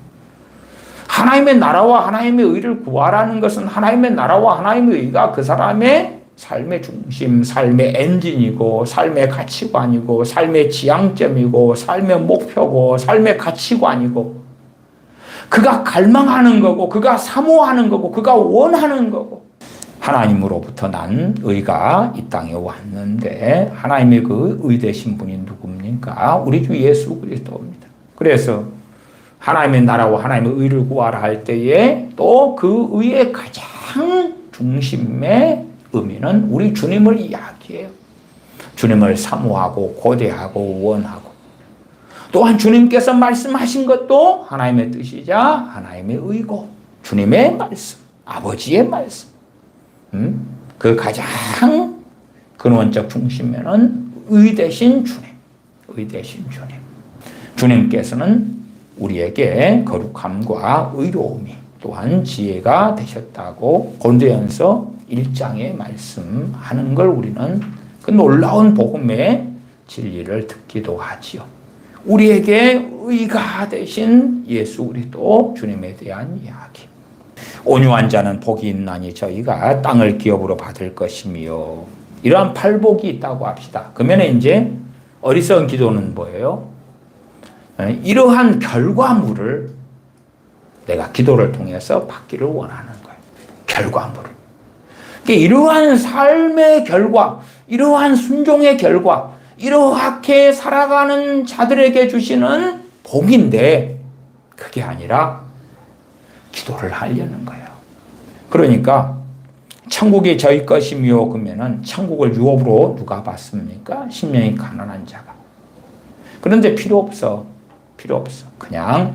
하나님의 나라와 하나님의 의를 구하라는 것은 하나님의 나라와 하나님의 의가 그 사람의 삶의 중심, 삶의 엔진이고 삶의 가치관이고 삶의 지향점이고 삶의 목표고 삶의 가치관이고 그가 갈망하는 거고 그가 사모하는 거고 그가 원하는 거고 하나님으로부터 난 의가 이 땅에 왔는데 하나님의 그 의 되신 분이 누굽니까? 우리 주 예수 그리스도입니다. 그래서 하나님의 나라와 하나님의 의를 구하라 할 때에 또 그 의의 가장 중심의 의미는 우리 주님을 이야기해요. 주님을 사모하고 고대하고 원하고 또한 주님께서 말씀하신 것도 하나님의 뜻이자 하나님의 의고 주님의 말씀, 아버지의 말씀. 그 가장 근원적 중심에는 의 되신 주님, 의 되신 주님. 주님께서는 우리에게 거룩함과 의로움이 또한 지혜가 되셨다고 고린도전서 1장에 말씀하는 걸 우리는 그 놀라운 복음의 진리를 듣기도 하지요. 우리에게 의가 되신 예수 그리스도 주님에 대한 이야기. 온유한 자는 복이 있나니 저희가 땅을 기업으로 받을 것이며 이러한 팔복이 있다고 합시다. 그러면 이제 어리석은 기도는 뭐예요? 이러한 결과물을 내가 기도를 통해서 받기를 원하는 거예요. 결과물을. 이러한 삶의 결과, 이러한 순종의 결과, 이렇게 살아가는 자들에게 주시는 복인데 그게 아니라 기도를 하려는 거예요. 그러니까 천국이 저희 것이며 그러면은 천국을 유업으로 누가 받습니까? 심령이 가난한 자가. 그런데 필요 없어. 그냥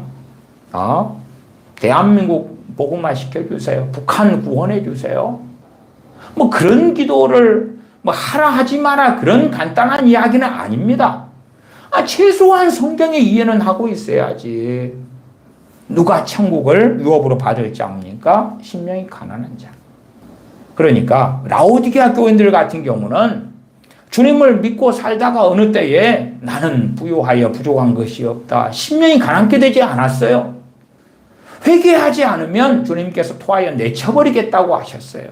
대한민국 복음화 시켜주세요. 북한 구원해주세요. 뭐 그런 기도를 뭐 하라 하지 마라 그런 간단한 이야기는 아닙니다. 최소한 성경의 이해는 하고 있어야지. 누가 천국을 유업으로 받을 자입니까? 심령이 가난한 자. 그러니까 라오디게아 교인들 같은 경우는 주님을 믿고 살다가 어느 때에 나는 부유하여 부족한 것이 없다. 심령이 가난케 되지 않았어요. 회개하지 않으면 주님께서 토하여 내쳐버리겠다고 하셨어요.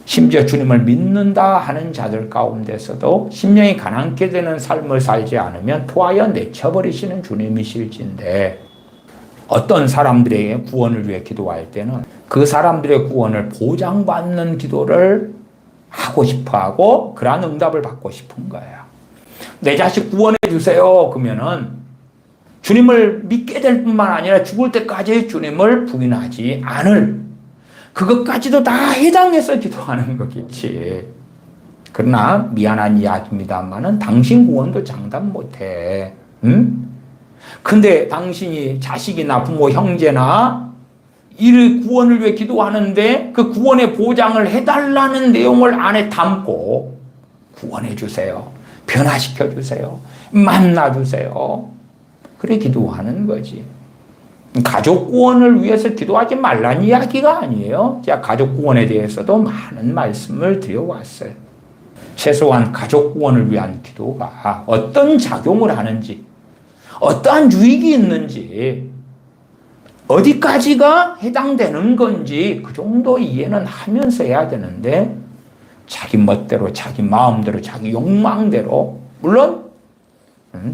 심지어 주님을 믿는다 하는 자들 가운데서도 심령이 가난케 되는 삶을 살지 않으면 토하여 내쳐버리시는 주님이실진데 어떤 사람들에게 구원을 위해 기도할 때는 그 사람들의 구원을 보장받는 기도를 하고 싶어하고 그러한 응답을 받고 싶은 거예요. 내 자식 구원해 주세요. 그러면은 주님을 믿게 될 뿐만 아니라 죽을 때까지 주님을 부인하지 않을 그것까지도 다 해당해서 기도하는 거겠지. 그러나 미안한 이야기입니다만은 당신 구원도 장담 못해. 응? 근데 당신이 자식이나 부모, 형제나 이 구원을 위해 기도하는데 그 구원의 보장을 해달라는 내용을 안에 담고 구원해 주세요. 변화시켜 주세요. 만나 주세요. 그래 기도하는 거지. 가족 구원을 위해서 기도하지 말라는 이야기가 아니에요. 제가 가족 구원에 대해서도 많은 말씀을 드려왔어요. 최소한 가족 구원을 위한 기도가 어떤 작용을 하는지, 어떠한 유익이 있는지, 어디까지가 해당되는 건지 그 정도 이해는 하면서 해야 되는데 자기 멋대로, 자기 마음대로, 자기 욕망대로 물론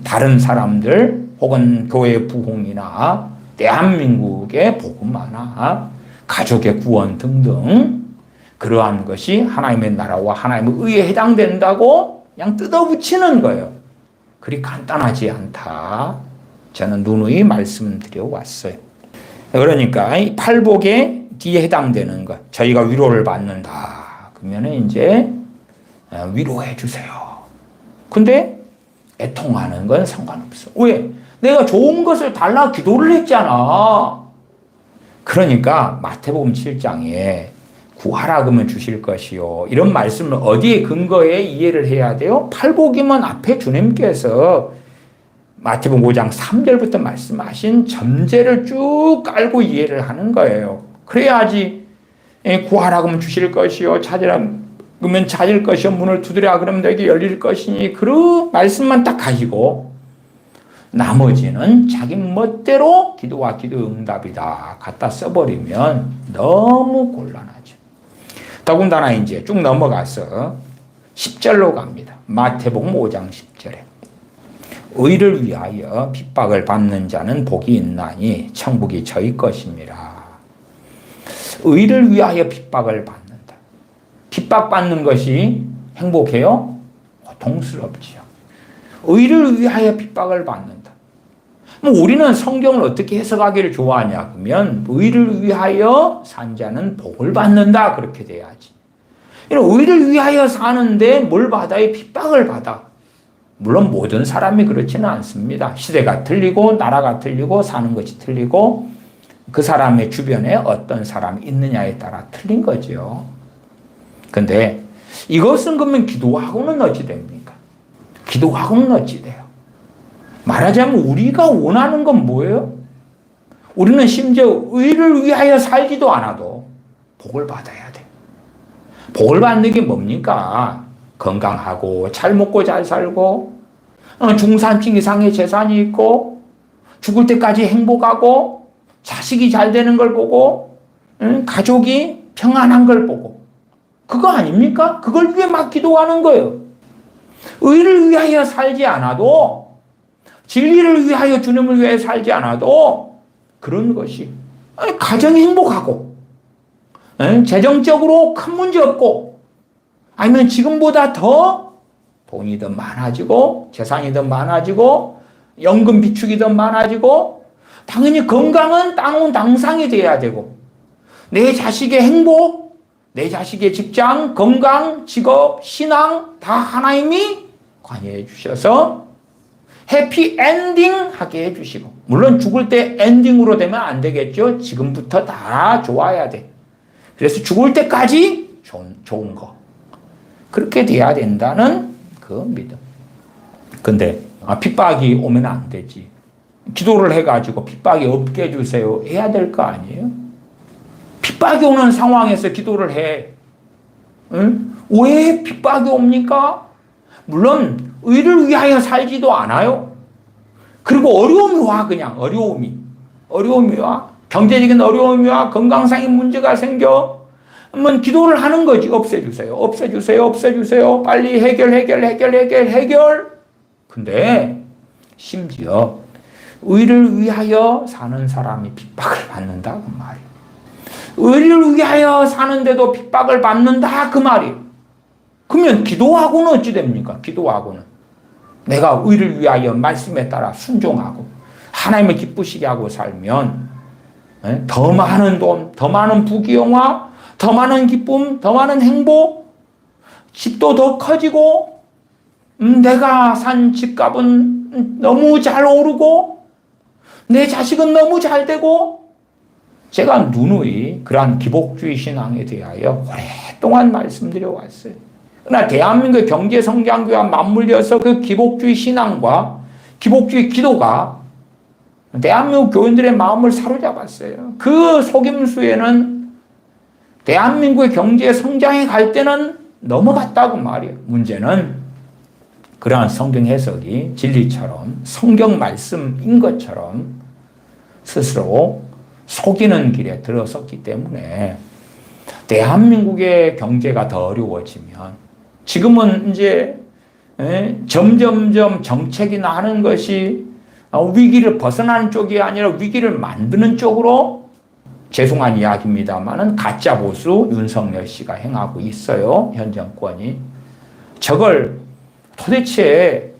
다른 사람들 혹은 교회 부흥이나 대한민국의 복음화나 가족의 구원 등등 그러한 것이 하나님의 나라와 하나님의 의에 해당된다고 그냥 뜯어붙이는 거예요. 그리 간단하지 않다. 저는 누누이 말씀드려 왔어요. 그러니까 이 팔복에 뒤에 해당되는 것, 저희가 위로를 받는다. 그러면 이제 위로해 주세요. 근데 애통하는 건 상관없어. 왜? 내가 좋은 것을 달라 기도를 했잖아. 그러니까 마태복음 7장에 구하라 그러면 주실 것이요. 이런 말씀을 어디에 근거해 이해를 해야 돼요? 팔복이면 앞에 주님께서 마태복음 5장 3절부터 말씀하신 전제를 쭉 깔고 이해를 하는 거예요. 그래야지 구하라 그러면 주실 것이요. 찾으라 그러면 찾을 것이요. 문을 두드려 그러면 너에게 열릴 것이니 그 말씀만 딱 가지고 나머지는 자기 멋대로 기도와 기도 응답이다 갖다 써버리면 너무 곤란하죠. 더군다나 이제 쭉 넘어가서 10절로 갑니다. 마태복음 5장 10절에 의를 위하여 핍박을 받는 자는 복이 있나니 천국이 저희 것임이라. 의를 위하여 핍박을 받는다. 핍박받는 것이 행복해요? 고통스럽지요. 의를 위하여 핍박을 받는다. 우리는 성경을 어떻게 해석하기를 좋아하냐 그러면 의를 위하여 산 자는 복을 받는다 그렇게 돼야지. 의를 위하여 사는데 뭘 받아요? 핍박을 받아. 물론 모든 사람이 그렇지는 않습니다. 시대가 틀리고 나라가 틀리고 사는 것이 틀리고 그 사람의 주변에 어떤 사람이 있느냐에 따라 틀린 거죠. 근데 이것은 그러면 기도하고는 어찌 됩니까? 기도하고는 어찌 돼요? 말하자면 우리가 원하는 건 뭐예요? 우리는 심지어 의를 위하여 살지도 않아도 복을 받아야 돼. 복을 받는 게 뭡니까? 건강하고 잘 먹고 잘 살고 중산층 이상의 재산이 있고 죽을 때까지 행복하고 자식이 잘 되는 걸 보고 가족이 평안한 걸 보고 그거 아닙니까? 그걸 위해 막 기도하는 거예요. 의를 위하여 살지 않아도 진리를 위하여 주님을 위해 살지 않아도 그런 것이 가정이 행복하고 재정적으로 큰 문제 없고 아니면 지금보다 더 돈이 더 많아지고 재산이 더 많아지고 연금 비축이 더 많아지고 당연히 건강은 당상이 돼야 되고 내 자식의 행복, 내 자식의 직장, 건강, 직업, 신앙 다 하나님이 관여해 주셔서 해피엔딩 하게 해주시고 물론 죽을 때 엔딩으로 되면 안 되겠죠. 지금부터 다 좋아야 돼. 그래서 죽을 때까지 좋은 거 그렇게 돼야 된다는 그 믿음. 근데 핍박이 오면 안 되지. 기도를 해가지고 핍박이 없게 해주세요 해야 될 거 아니에요? 핍박이 오는 상황에서 기도를 해. 응? 왜 핍박이 옵니까? 물론 의를 위하여 살지도 않아요. 그리고 어려움이 와. 그냥 어려움이 와. 경제적인 어려움이 와. 건강상의 문제가 생겨. 그러면 기도를 하는 거지. 없애주세요. 빨리 해결. 근데 심지어 의를 위하여 사는 사람이 핍박을 받는다 그 말이에요. 의를 위하여 사는데도 핍박을 받는다 그 말이에요. 그러면 기도하고는 어찌 됩니까? 기도하고는 내가 의를 위하여 말씀에 따라 순종하고 하나님을 기쁘시게 하고 살면 더 많은 돈, 더 많은 부귀영화, 더 많은 기쁨, 더 많은 행복, 집도 더 커지고 내가 산 집값은 너무 잘 오르고 내 자식은 너무 잘 되고 제가 누누이 그러한 기복주의 신앙에 대하여 오랫동안 말씀드려 왔어요. 그러나 대한민국 경제성장교회와 맞물려서 그 기복주의 신앙과 기복주의 기도가 대한민국 교인들의 마음을 사로잡았어요. 그 속임수에는 대한민국의 경제 성장에 갈 때는 넘어갔다고 말이에요. 문제는 그러한 성경 해석이 진리처럼 성경 말씀인 것처럼 스스로 속이는 길에 들어섰기 때문에 대한민국의 경제가 더 어려워지면 지금은 이제 점점점 정책이나 하는 것이 위기를 벗어나는 쪽이 아니라 위기를 만드는 쪽으로 죄송한 이야기입니다만은 가짜 보수 윤석열 씨가 행하고 있어요. 현 정권이. 저걸 도대체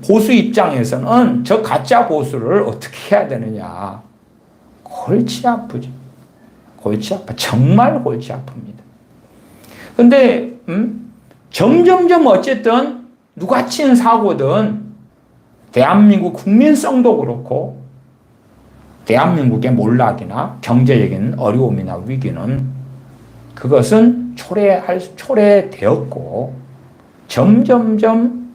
보수 입장에서는 저 가짜 보수를 어떻게 해야 되느냐. 골치 아프죠. 정말 골치 아픕니다. 근데 점점점 어쨌든 누가 친 사고든 대한민국 국민성도 그렇고 대한민국의 몰락이나 경제적인 어려움이나 위기는 그것은 초래되었고 점점점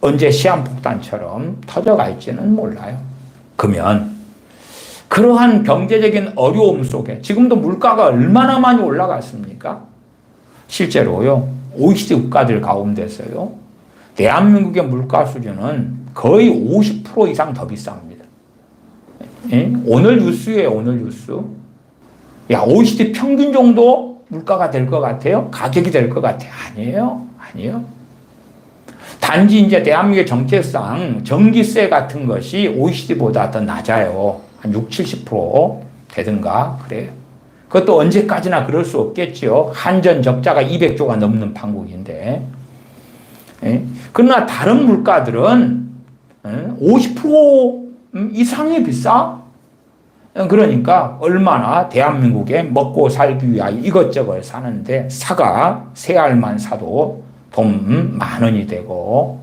언제 시한폭탄처럼 터져갈지는 몰라요. 그러면 그러한 경제적인 어려움 속에 지금도 물가가 얼마나 많이 올라갔습니까? 실제로요. OECD 국가들 가운데서요. 대한민국의 물가 수준은 거의 50% 이상 더 비쌉니다. 예? 오늘 뉴스예요. 오늘 뉴스. 야, OECD 평균 정도 물가가 될 것 같아요? 가격이 될 것 같아요? 아니에요. 단지 이제 대한민국의 정책상 전기세 같은 것이 OECD보다 더 낮아요. 한 60-70% 되든가 그래요. 그것도 언제까지나 그럴 수 없겠죠. 한전 적자가 200조가 넘는 판국인데. 그러나 다른 물가들은 50% 이상이 비싸. 그러니까 얼마나 대한민국에 먹고 살기 위하여 이것저것 사는데 사과, 새 알만 사도 돈 10,000원이 되고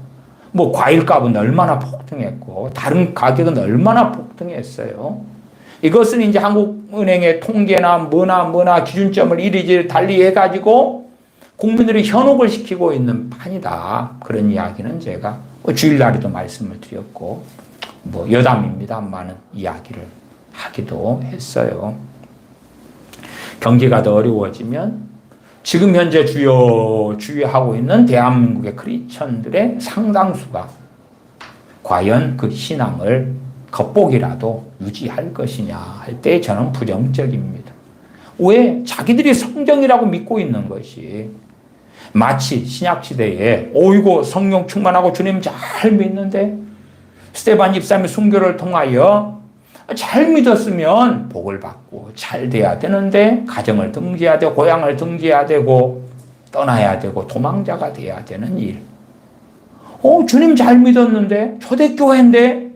뭐 과일값은 얼마나 폭등했고 다른 가격은 얼마나 폭등했어요. 이것은 이제 한국은행의 통계나 뭐나 기준점을 이리저리 달리 해가지고 국민들이 현혹을 시키고 있는 판이다. 그런 이야기는 제가 주일날에도 말씀을 드렸고 뭐 여담입니다만은 이야기를 하기도 했어요. 경제가 더 어려워지면 지금 현재 주요하고 있는 대한민국의 크리스천들의 상당수가 과연 그 신앙을 겉보기라도 유지할 것이냐 할 때 저는 부정적입니다. 왜? 자기들이 성경이라고 믿고 있는 것이 마치 신약시대에 오이고 성령 충만하고 주님 잘 믿는데 스데반 집사님의 순교를 통하여 잘 믿었으면 복을 받고 잘 돼야 되는데 가정을 등지해야 되고 고향을 등지해야 되고 떠나야 되고 도망자가 돼야 되는 일. 주님 잘 믿었는데, 초대교회인데,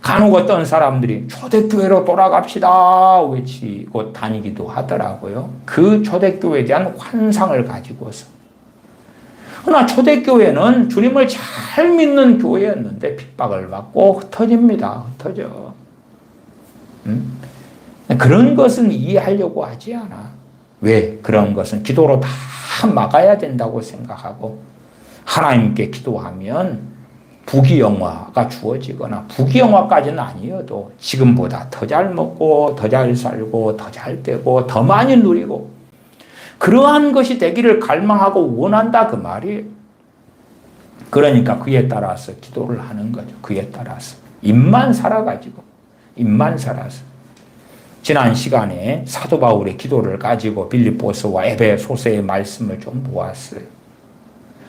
간혹 어떤 사람들이 초대교회로 돌아갑시다 외치고 다니기도 하더라고요. 그 초대교회에 대한 환상을 가지고서. 그러나 초대교회는 주님을 잘 믿는 교회였는데 핍박을 받고 흩어집니다. 흩어져. 그런 것은 이해하려고 하지 않아. 왜? 그런 것은 기도로 다 막아야 된다고 생각하고 하나님께 기도하면 부귀영화가 주어지거나 부귀영화까지는 아니어도 지금보다 더 잘 먹고 더 잘 살고 더 잘 되고 더 많이 누리고 그러한 것이 되기를 갈망하고 원한다 그 말이에요. 그러니까 그에 따라서 기도를 하는 거죠. 그에 따라서 입만 살아가지고 입만 살아서 지난 시간에 사도 바울의 기도를 가지고 빌립보서와 에베소서의 말씀을 좀 보았어요.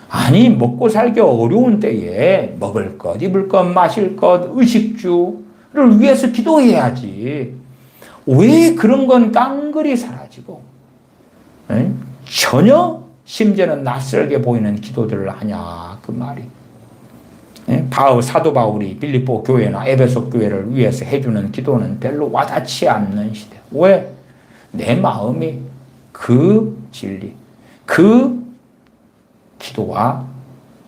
아니 먹고 살기 어려운 때에 먹을 것, 입을 것, 마실 것, 의식주를 위해서 기도해야지. 왜 그런 건 깡그리 사라지고 전혀 심지어는 낯설게 보이는 기도들을 하냐 그 말이. 사도 바울이 빌립보 교회나 에베소 교회를 위해서 해주는 기도는 별로 와닿지 않는 시대. 왜? 내 마음이 그 진리, 그 기도와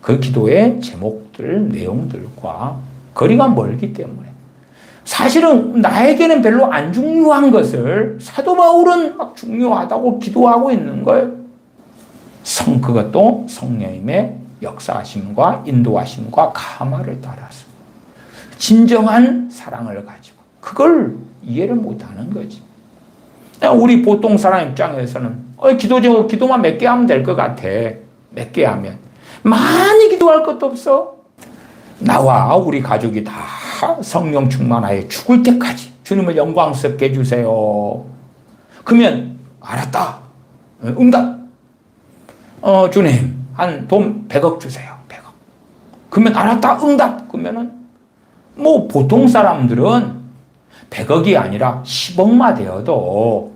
그 기도의 제목들, 내용들과 거리가 멀기 때문에 사실은 나에게는 별로 안 중요한 것을 사도 바울은 막 중요하다고 기도하고 있는 거예요. 그것도 성령님의 역사하심과 인도하심과 감화를 따라서 진정한 사랑을 가지고 그걸 이해를 못하는 거지. 우리 보통 사람 입장에서는 기도만 몇 개 하면 될 것 같아. 몇 개 하면 많이 기도할 것도 없어. 나와 우리 가족이 다 성령 충만하여 죽을 때까지 주님을 영광스럽게 해주세요. 그러면 알았다. 응답. 주님 한 돈 100억 주세요. 100억. 그러면 알았다. 응답. 그러면은 뭐 보통 사람들은 100억이 아니라 10억만 되어도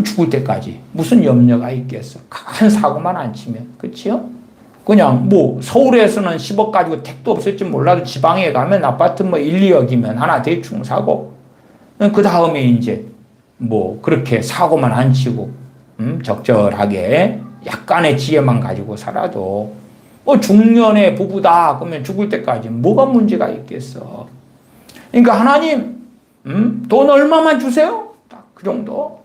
죽을 때까지 무슨 염려가 있겠어. 한 사고만 안 치면. 그치요? 그냥 뭐 서울에서는 10억 가지고 택도 없을지 몰라도 지방에 가면 아파트 뭐 1, 2억이면 하나 대충 사고 그 다음에 이제 뭐 그렇게 사고만 안 치고 적절하게 약간의 지혜만 가지고 살아도 뭐 중년의 부부다 그러면 죽을 때까지 뭐가 문제가 있겠어. 그러니까 하나님 돈 얼마만 주세요. 딱 그 정도.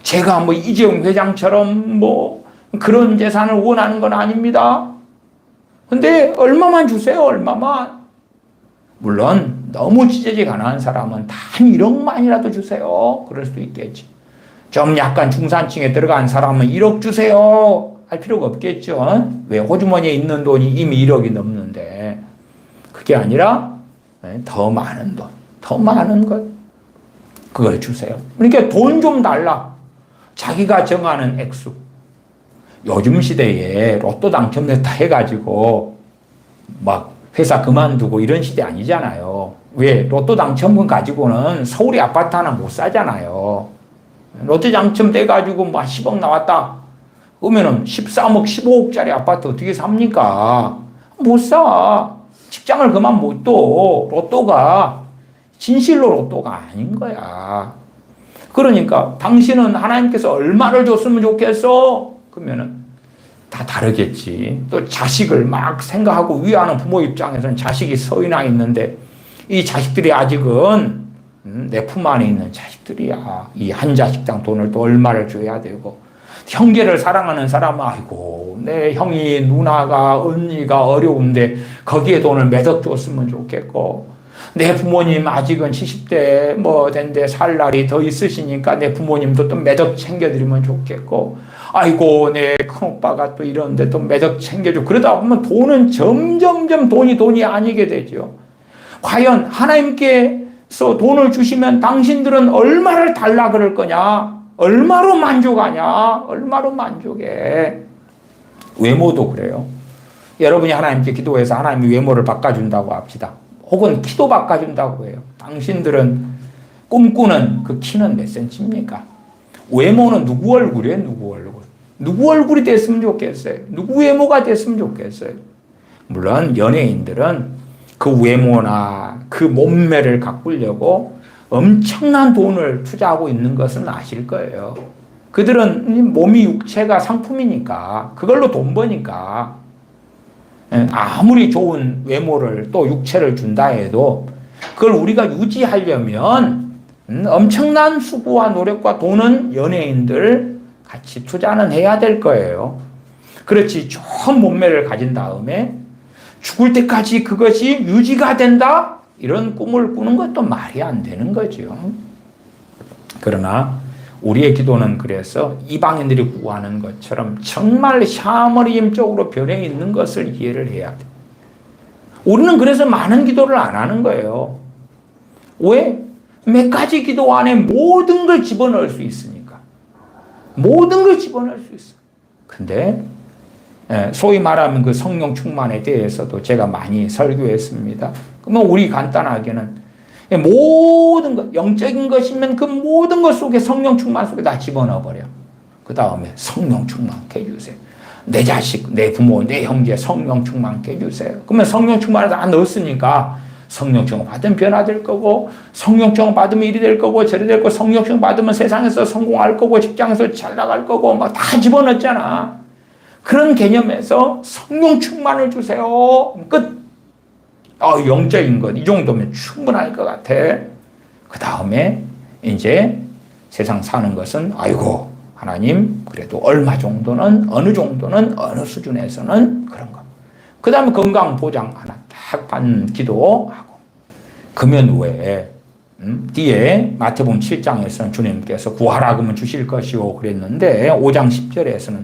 제가 뭐 이재용 회장처럼 뭐 그런 재산을 원하는 건 아닙니다. 근데 얼마만 주세요. 얼마만. 물론 너무 지재지 가난한 사람은 단 1억만이라도 주세요. 그럴 수도 있겠지. 좀 약간 중산층에 들어간 사람은 1억 주세요. 할 필요가 없겠죠. 왜? 호주머니에 있는 돈이 이미 1억이 넘는데. 그게 아니라 더 많은 돈, 더 많은 것 그걸 주세요. 그러니까 돈 좀 달라. 자기가 정하는 액수. 요즘 시대에 로또 당첨됐다 해가지고 막 회사 그만두고 이런 시대 아니잖아요. 왜? 로또 당첨금 가지고는 서울의 아파트 하나 못 사잖아요. 로또 당첨돼가지고 막 10억 나왔다. 그러면은 13억, 15억짜리 아파트 어떻게 삽니까? 못 사. 직장을 그만 못 둬. 로또가 진실로 로또가 아닌 거야. 그러니까 당신은 하나님께서 얼마를 줬으면 좋겠어? 그러면은 다 다르겠지. 또 자식을 막 생각하고 위하는 부모 입장에서는 자식이 서인왕 있는데 이 자식들이 아직은 내 품 안에 있는 자식들이야. 이 한 자식당 돈을 또 얼마를 줘야 되고 형제를 사랑하는 사람은 아이고 내 형이 누나가 언니가 어려운데 거기에 돈을 몇억 줬으면 좋겠고 내 부모님 아직은 70대 뭐 된데 살 날이 더 있으시니까 내 부모님도 또 몇억 챙겨드리면 좋겠고 아이고 내 큰오빠가 또 이러는데 또 몇억 챙겨줘. 그러다 보면 돈은 점점점 돈이 아니게 되죠. 과연 하나님께서 돈을 주시면 당신들은 얼마를 달라 그럴 거냐? 얼마로 만족하냐? 얼마로 만족해? 외모도 그래요. 여러분이 하나님께 기도해서 하나님이 외모를 바꿔준다고 합시다. 혹은 키도 바꿔준다고 해요. 당신들은 꿈꾸는 그 키는 몇 센치입니까? 외모는 누구 얼굴이에요? 누구 얼굴? 누구 얼굴이 됐으면 좋겠어요? 누구 외모가 됐으면 좋겠어요? 물론 연예인들은 그 외모나 그 몸매를 가꾸려고 엄청난 돈을 투자하고 있는 것은 아실 거예요. 그들은 몸이 육체가 상품이니까 그걸로 돈 버니까 아무리 좋은 외모를 또 육체를 준다 해도 그걸 우리가 유지하려면 엄청난 수고와 노력과 돈은 연예인들 같이 투자는 해야 될 거예요. 그렇지 좋은 몸매를 가진 다음에 죽을 때까지 그것이 유지가 된다? 이런 꿈을 꾸는 것도 말이 안 되는 거죠. 그러나 우리의 기도는 그래서 이방인들이 구하는 것처럼 정말 샤머니즘적으로 변해 있는 것을 이해를 해야 돼. 우리는 그래서 많은 기도를 안 하는 거예요. 왜? 몇 가지 기도 안에 모든 걸 집어넣을 수 있으니까. 모든 걸 집어넣을 수 있어. 근데 소위 말하면 그 성령 충만에 대해서도 제가 많이 설교했습니다. 그러면 우리 간단하게는 모든 것, 영적인 것이면 그 모든 것 속에 성령 충만 속에 다 집어넣어버려. 그 다음에 성령 충만케 해주세요. 내 자식, 내 부모, 내 형제 성령 충만케 해주세요. 그러면 성령 충만을 다 넣었으니까 성령 충만 받으면 변화될 거고, 성령 충만 받으면 일이 될 거고, 저리 될 거고, 성령 충만 받으면 세상에서 성공할 거고, 직장에서 잘 나갈 거고, 막 다 집어넣었잖아. 그런 개념에서 성령 충만을 주세요. 끝. 영적인 것, 이 정도면 충분할 것 같아. 그 다음에 이제 세상 사는 것은, 아이고, 하나님, 그래도 얼마 정도는, 어느 정도는, 어느 수준에서는 그런 것. 그 다음에 건강 보장 하나 딱 받는 기도하고. 그러면 왜, 뒤에 마태복음 7장에서는 주님께서 구하라 그러면 주실 것이요 그랬는데, 5장 10절에서는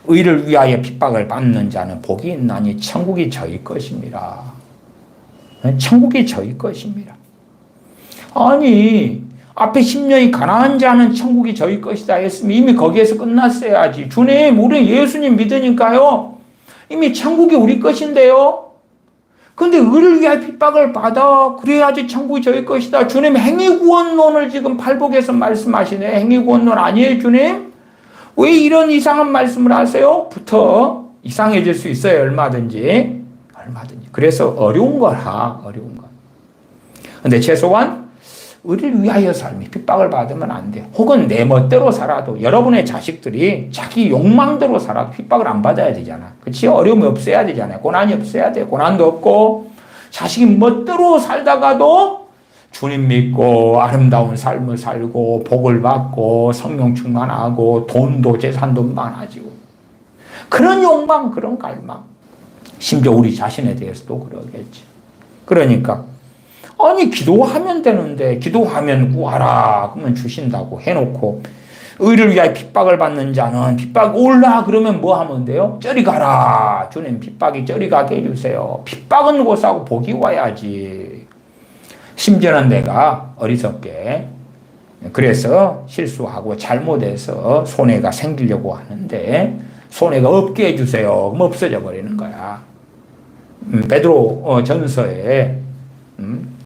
의를 위하여 핍박을 받는 자는 복이 있나니 천국이 저희 것입니다. 천국이 저희 것입니다. 아니 앞에 10년이 가난한 자는 천국이 저희 것이다 했으면 이미 거기에서 끝났어야지. 주님 우리 예수님 믿으니까요 이미 천국이 우리 것인데요. 근데 의를 위하여 핍박을 받아 그래야지 천국이 저희 것이다. 주님 행위구원론을 지금 팔복에서 말씀하시네. 행위구원론 아니에요 주님? 왜 이런 이상한 말씀을 하세요? 부터 이상해질 수 있어요. 얼마든지. 그래서 어려운 거라. 어려운 거. 근데 최소한 의를 위하여 삶이 핍박을 받으면 안 돼. 혹은 내 멋대로 살아도 여러분의 자식들이 자기 욕망대로 살아도 핍박을 안 받아야 되잖아. 그렇지? 어려움이 없어야 되잖아요. 고난이 없어야 돼. 고난도 없고 자식이 멋대로 살다가도 주님 믿고 아름다운 삶을 살고 복을 받고 성령 충만하고 돈도 재산도 많아지고 그런 욕망, 그런 갈망. 심지어 우리 자신에 대해서도 그러겠지. 그러니까 아니 기도하면 되는데 기도하면 구하라 그러면 주신다고 해놓고 의를 위하여 핍박을 받는 자는 핍박 올라 그러면 뭐 하면 돼요? 저리 가라. 주님 핍박이 저리 가게 해주세요. 핍박은 고사하고 복이 와야지. 심지어는 내가 어리석게 그래서 실수하고 잘못해서 손해가 생기려고 하는데 손해가 없게 해주세요. 그럼 없어져 버리는 거야. 베드로 전서에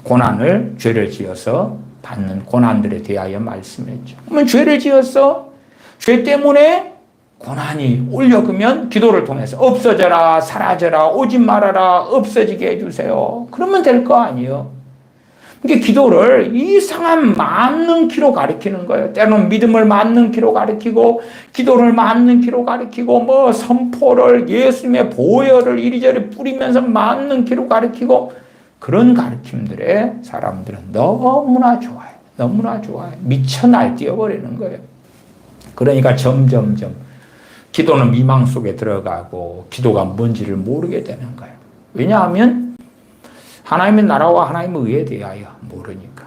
고난을 죄를 지어서 받는 고난들에 대하여 말씀했죠. 그러면 죄를 지어서 죄 때문에 고난이 올려그면 기도를 통해서 없어져라, 사라져라, 오지 말아라, 없어지게 해주세요. 그러면 될 거 아니에요. 이게 기도를 이상한 만능 키로 가리키는 거예요. 때로는 믿음을 만능 키로 가리키고, 기도를 만능 키로 가리키고, 뭐 선포를 예수님의 보혈을 이리저리 뿌리면서 만능 키로 가리키고, 그런 가르침들에 사람들은 너무나 좋아요. 너무나 좋아요. 미쳐 날뛰어버리는 거예요. 그러니까 점점점 기도는 미망 속에 들어가고 기도가 뭔지를 모르게 되는 거예요. 왜냐하면 하나님의 나라와 하나님의 의에 대하여 모르니까.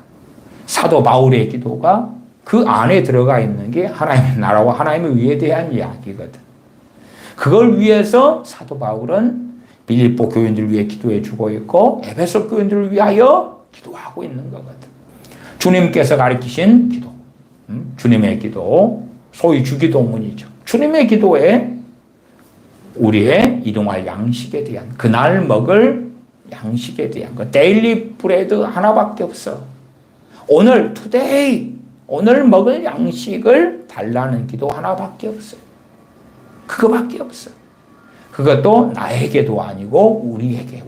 사도 바울의 기도가 그 안에 들어가 있는 게 하나님의 나라와 하나님의 의에 대한 이야기거든. 그걸 위해서 사도 바울은 빌립보 교인들을 위해 기도해 주고 있고 에베소 교인들을 위하여 기도하고 있는 거거든. 주님께서 가르치신 기도, 주님의 기도, 소위 주기도문이죠. 주님의 기도에 우리의 이동할 양식에 대한 그날 먹을 양식에 대한 거 데일리 브레드 하나밖에 없어. 오늘 투데이 오늘 먹을 양식을 달라는 기도 하나밖에 없어. 그거밖에 없어. 그것도 나에게도 아니고 우리에게.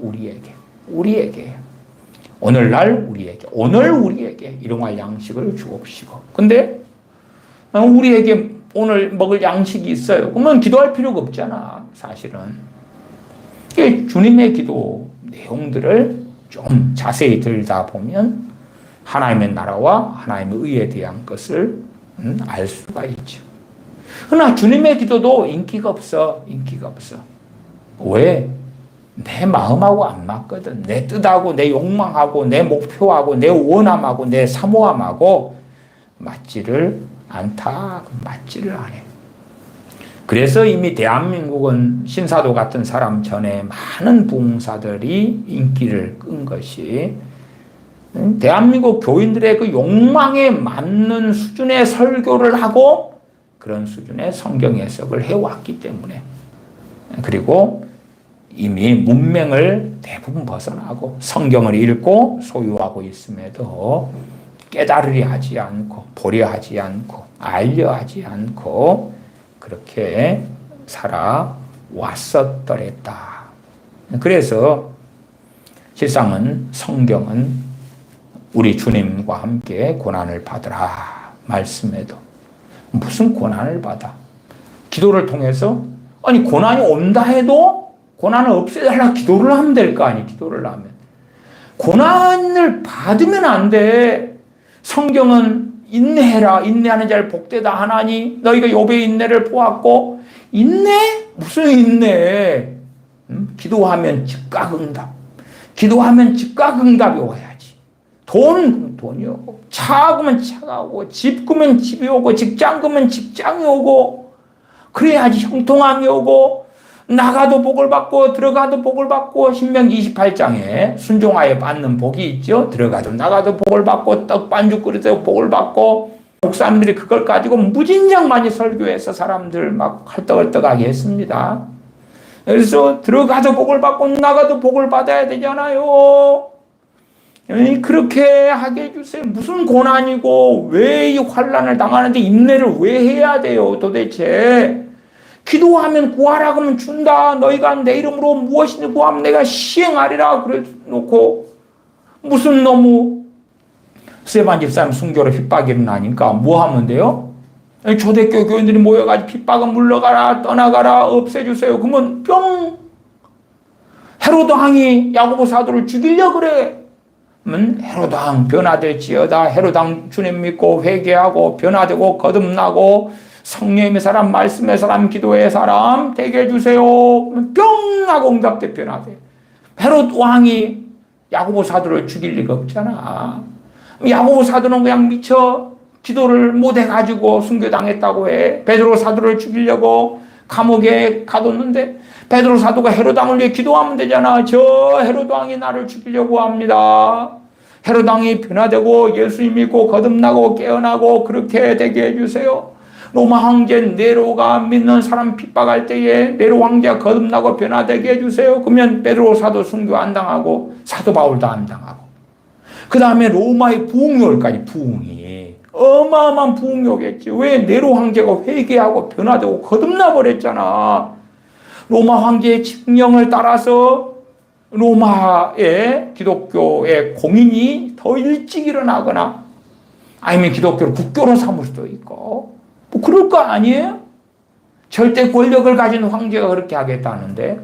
오늘날 우리에게, 오늘 우리에게 일용할 양식을 주옵시고. 근데 우리에게 오늘 먹을 양식이 있어요. 그러면 기도할 필요가 없잖아, 사실은. 주님의 기도 내용들을 좀 자세히 들여다보면 하나님의 나라와 하나님의 의에 대한 것을 알 수가 있죠. 그러나 주님의 기도도 인기가 없어. 왜? 내 마음하고 안 맞거든. 내 뜻하고 내 욕망하고 내 목표하고 내 원함하고 내 사모함하고 맞지를 않다. 맞지를 않아요. 그래서 이미 대한민국은 신사도 같은 사람 전에 많은 부흥사들이 인기를 끈 것이 대한민국 교인들의 그 욕망에 맞는 수준의 설교를 하고 그런 수준의 성경 해석을 해왔기 때문에, 그리고 이미 문맹을 대부분 벗어나고 성경을 읽고 소유하고 있음에도 깨달으려 하지 않고 보려 하지 않고 알려 하지 않고 그렇게 살아왔었더랬다. 그래서 실상은 성경은 우리 주님과 함께 고난을 받으라 말씀에도 무슨 고난을 받아? 기도를 통해서? 아니 고난이 온다 해도 고난을 없애달라 기도를 하면 될 거 아니, 기도를 하면. 고난을 받으면 안 돼. 성경은 인내해라. 인내하는 자를 복되다 하나니 너희가 욥의 인내를 보았고. 인내? 무슨 인내? 기도하면 즉각 응답. 기도하면 즉각 응답이 와야지. 돈이 오고, 차 구면 차가 오고, 집 구면 집이 오고, 직장 구면 직장이 오고, 그래야지 형통함이 오고, 나가도 복을 받고 들어가도 복을 받고. 신명기 28장에 순종하여 받는 복이 있죠. 들어가도 나가도 복을 받고 떡 반죽 끓여도 복을 받고. 목사님들이 그걸 가지고 무진장 많이 설교해서 사람들 막 헐떡헐떡하게 했습니다. 그래서 들어가도 복을 받고 나가도 복을 받아야 되잖아요. 그렇게 하게 해주세요. 무슨 고난이고 왜 이 환난을 당하는데 인내를 왜 해야 돼요 도대체. 기도하면 구하라 그러면 준다. 너희가 내 이름으로 무엇이든 구하면 내가 시행하리라 그래 놓고 무슨 너무 스테반 집사님 순교로 핍박이 일어나니까 뭐 하면 돼요? 초대교회 교인들이 모여가지고 핍박은 물러가라 떠나가라 없애주세요. 그러면 뿅 헤로드 왕이 야고보 사도를 죽이려 그래. 헤로드 왕 변화될지어다. 헤로드 왕 주님 믿고 회개하고 변화되고 거듭나고 성령의 사람, 말씀의 사람, 기도의 사람 되게 해주세요. 뿅 하고 응답대 변화돼. 헤롯 왕이 야고보 사도를 죽일 리가 없잖아. 야고보 사도는 그냥 미쳐 기도를 못해가지고 순교당했다고 해. 베드로 사도를 죽이려고 감옥에 가뒀는데 베드로 사도가 헤롯 왕을 위해 기도하면 되잖아. 저 헤롯 왕이 나를 죽이려고 합니다. 헤롯 왕이 변화되고 예수님 믿고 거듭나고 깨어나고 그렇게 되게 해주세요. 로마 황제 네로가 믿는 사람 핍박할 때에 네로 황제가 거듭나고 변화되게 해주세요. 그러면 베드로 사도 순교 안 당하고 사도 바울도 안 당하고 그 다음에 로마의 부흥요일까지 부흥이 어마어마한 부흥요겠지. 왜? 네로 황제가 회개하고 변화되고 거듭나 버렸잖아. 로마 황제의 칙령을 따라서 로마의 기독교의 공인이 더 일찍 일어나거나 아니면 기독교를 국교로 삼을 수도 있고 뭐 그럴 거 아니에요? 절대 권력을 가진 황제가 그렇게 하겠다는데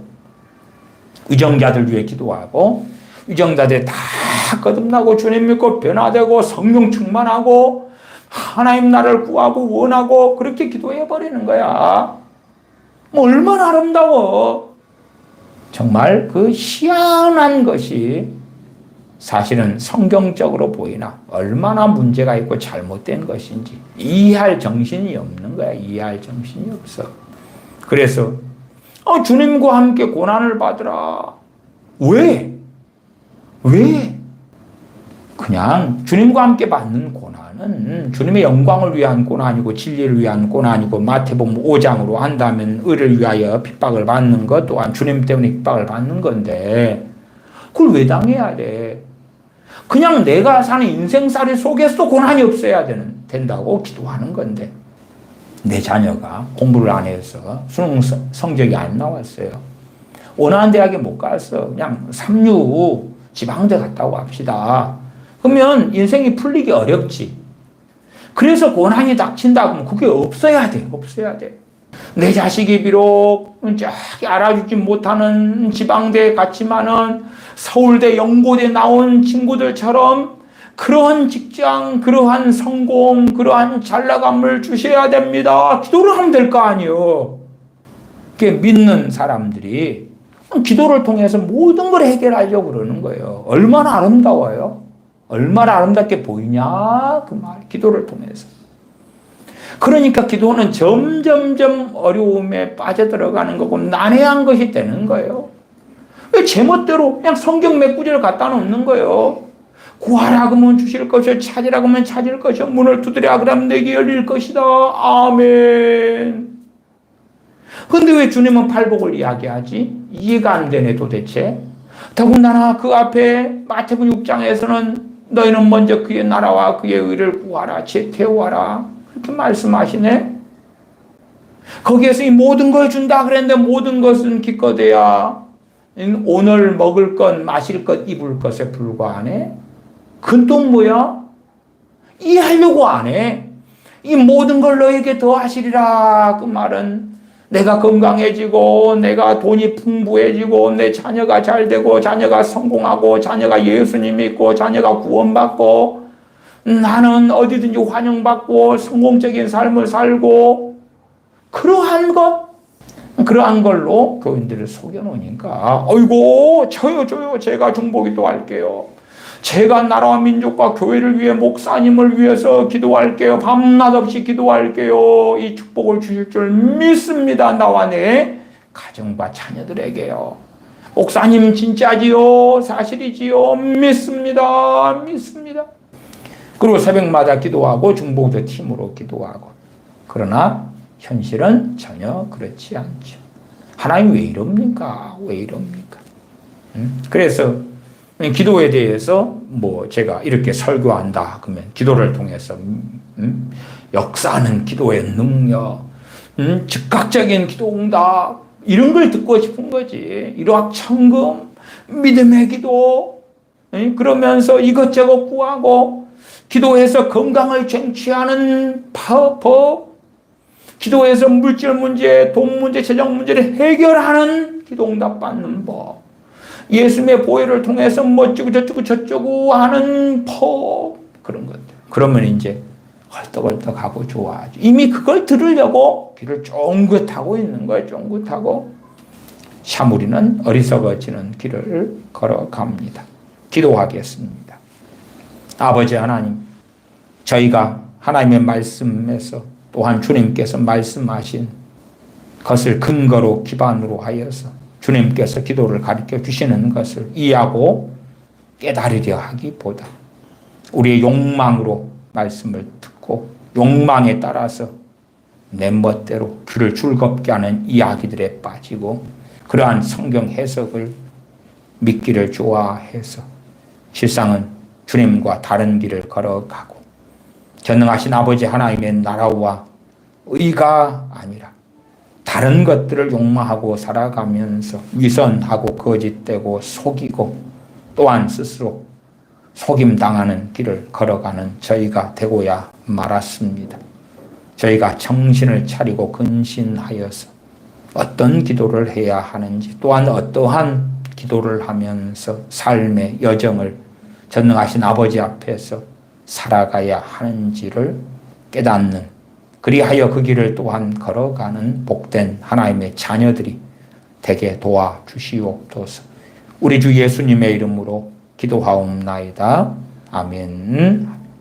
위정자들 위해 기도하고 위정자들 다 거듭나고 주님 믿고 변화되고 성령 충만하고 하나님 나라를 구하고 원하고 그렇게 기도해버리는 거야. 뭐 얼마나 아름다워. 정말 그 희한한 것이 사실은 성경적으로 보이나 얼마나 문제가 있고 잘못된 것인지 이해할 정신이 없는 거야. 이해할 정신이 없어. 그래서 주님과 함께 고난을 받으라. 왜? 그냥 주님과 함께 받는 고난은 주님의 영광을 위한 고난이고 진리를 위한 고난이고 마태복음 5장으로 한다면 의를 위하여 핍박을 받는 것 또한 주님 때문에 핍박을 받는 건데 그걸 왜 당해야 돼? 그냥 내가 사는 인생살이 속에서 고난이 없어야 된다고 기도하는 건데 내 자녀가 공부를 안 해서 수능 성적이 안 나왔어요. 원하는 대학에 못 가서 그냥 삼류 지방대 갔다고 합시다. 그러면 인생이 풀리기 어렵지. 그래서 고난이 닥친다 그러면 그게 없어야 돼. 없어야 돼. 내 자식이 비록 저기 알아주지 못하는 지방대에 갔지만은 서울대, 연고대 나온 친구들처럼 그러한 직장, 그러한 성공, 그러한 잘나감을 주셔야 됩니다. 기도를 하면 될 거 아니에요. 그게 믿는 사람들이 기도를 통해서 모든 걸 해결하려고 그러는 거예요. 얼마나 아름다워요? 얼마나 아름답게 보이냐? 그 말, 기도를 통해서. 그러니까 기도는 점점점 어려움에 빠져들어가는 거고 난해한 것이 되는 거예요. 왜 제멋대로 그냥 성경 몇 구절 갖다 놓는 거예요. 구하라 그러면 주실 것이요, 찾으라 그러면 찾을 것이요, 문을 두드려 그러면 내게 열릴 것이다. 아멘. 근데 왜 주님은 팔복을 이야기하지? 이해가 안 되네 도대체. 더군다나 그 앞에 마태복음 6장에서는 너희는 먼저 그의 나라와 그의 의를 구하라, 채태워하라 그렇게 말씀하시네. 거기에서 이 모든 걸 준다 그랬는데 모든 것은 기껏해야 오늘 먹을 것, 마실 것, 입을 것에 불과하네. 그건 또 뭐야? 이해하려고 안 해. 이 모든 걸 너에게 더하시리라. 그 말은 내가 건강해지고 내가 돈이 풍부해지고 내 자녀가 잘되고 자녀가 성공하고 자녀가 예수님 믿고 자녀가 구원받고 나는 어디든지 환영받고 성공적인 삶을 살고 그러한 걸로 교인들을 속여놓으니까 어이고 저요 제가 중보기도 할게요. 제가 나라와 민족과 교회를 위해 목사님을 위해서 기도할게요. 밤낮 없이 기도할게요. 이 축복을 주실 줄 믿습니다. 나와 내 가정과 자녀들에게요. 목사님 진짜지요? 사실이지요? 믿습니다. 그리고 새벽마다 기도하고 중보기도 팀으로 기도하고. 그러나 현실은 전혀 그렇지 않죠. 하나님 왜 이럽니까? 그래서 기도에 대해서 제가 이렇게 설교한다 그러면 기도를 통해서 역사하는 기도의 능력, 즉각적인 기도 응답 이런 걸 듣고 싶은 거지. 일확천금, 믿음의 기도, 그러면서 이것저것 구하고 기도해서 건강을 쟁취하는 법, 기도해서 물질 문제, 돈 문제, 재정 문제를 해결하는 기도 응답 받는 법. 예수님의 보혈을 통해서 멋지고 저쩌고 하는 그런 것들. 그러면 이제 헐떡헐떡하고 좋아하죠. 이미 그걸 들으려고 길을 쫑긋하고 있는 거예요. 쫑긋하고. 샤무리는 어리석어지는 길을 걸어갑니다. 기도하겠습니다. 아버지 하나님, 저희가 하나님의 말씀에서 또한 주님께서 말씀하신 것을 근거로 기반으로 하여서 주님께서 기도를 가르쳐 주시는 것을 이해하고 깨달으려 하기보다 우리의 욕망으로 말씀을 듣고 욕망에 따라서 내 멋대로 귀를 즐겁게 하는 이야기들에 빠지고 그러한 성경 해석을 믿기를 좋아해서 실상은 주님과 다른 길을 걸어가고 전능하신 아버지 하나님의 나라와 의가 아니라 다른 것들을 욕망하고 살아가면서 위선하고 거짓되고 속이고 또한 스스로 속임당하는 길을 걸어가는 저희가 되고야 말았습니다. 저희가 정신을 차리고 근신하여서 어떤 기도를 해야 하는지 또한 어떠한 기도를 하면서 삶의 여정을 전능하신 아버지 앞에서 살아가야 하는지를 깨닫는 그리하여 그 길을 또한 걸어가는 복된 하나님의 자녀들이 되게 도와주시옵소서. 우리 주 예수님의 이름으로 기도하옵나이다. 아멘.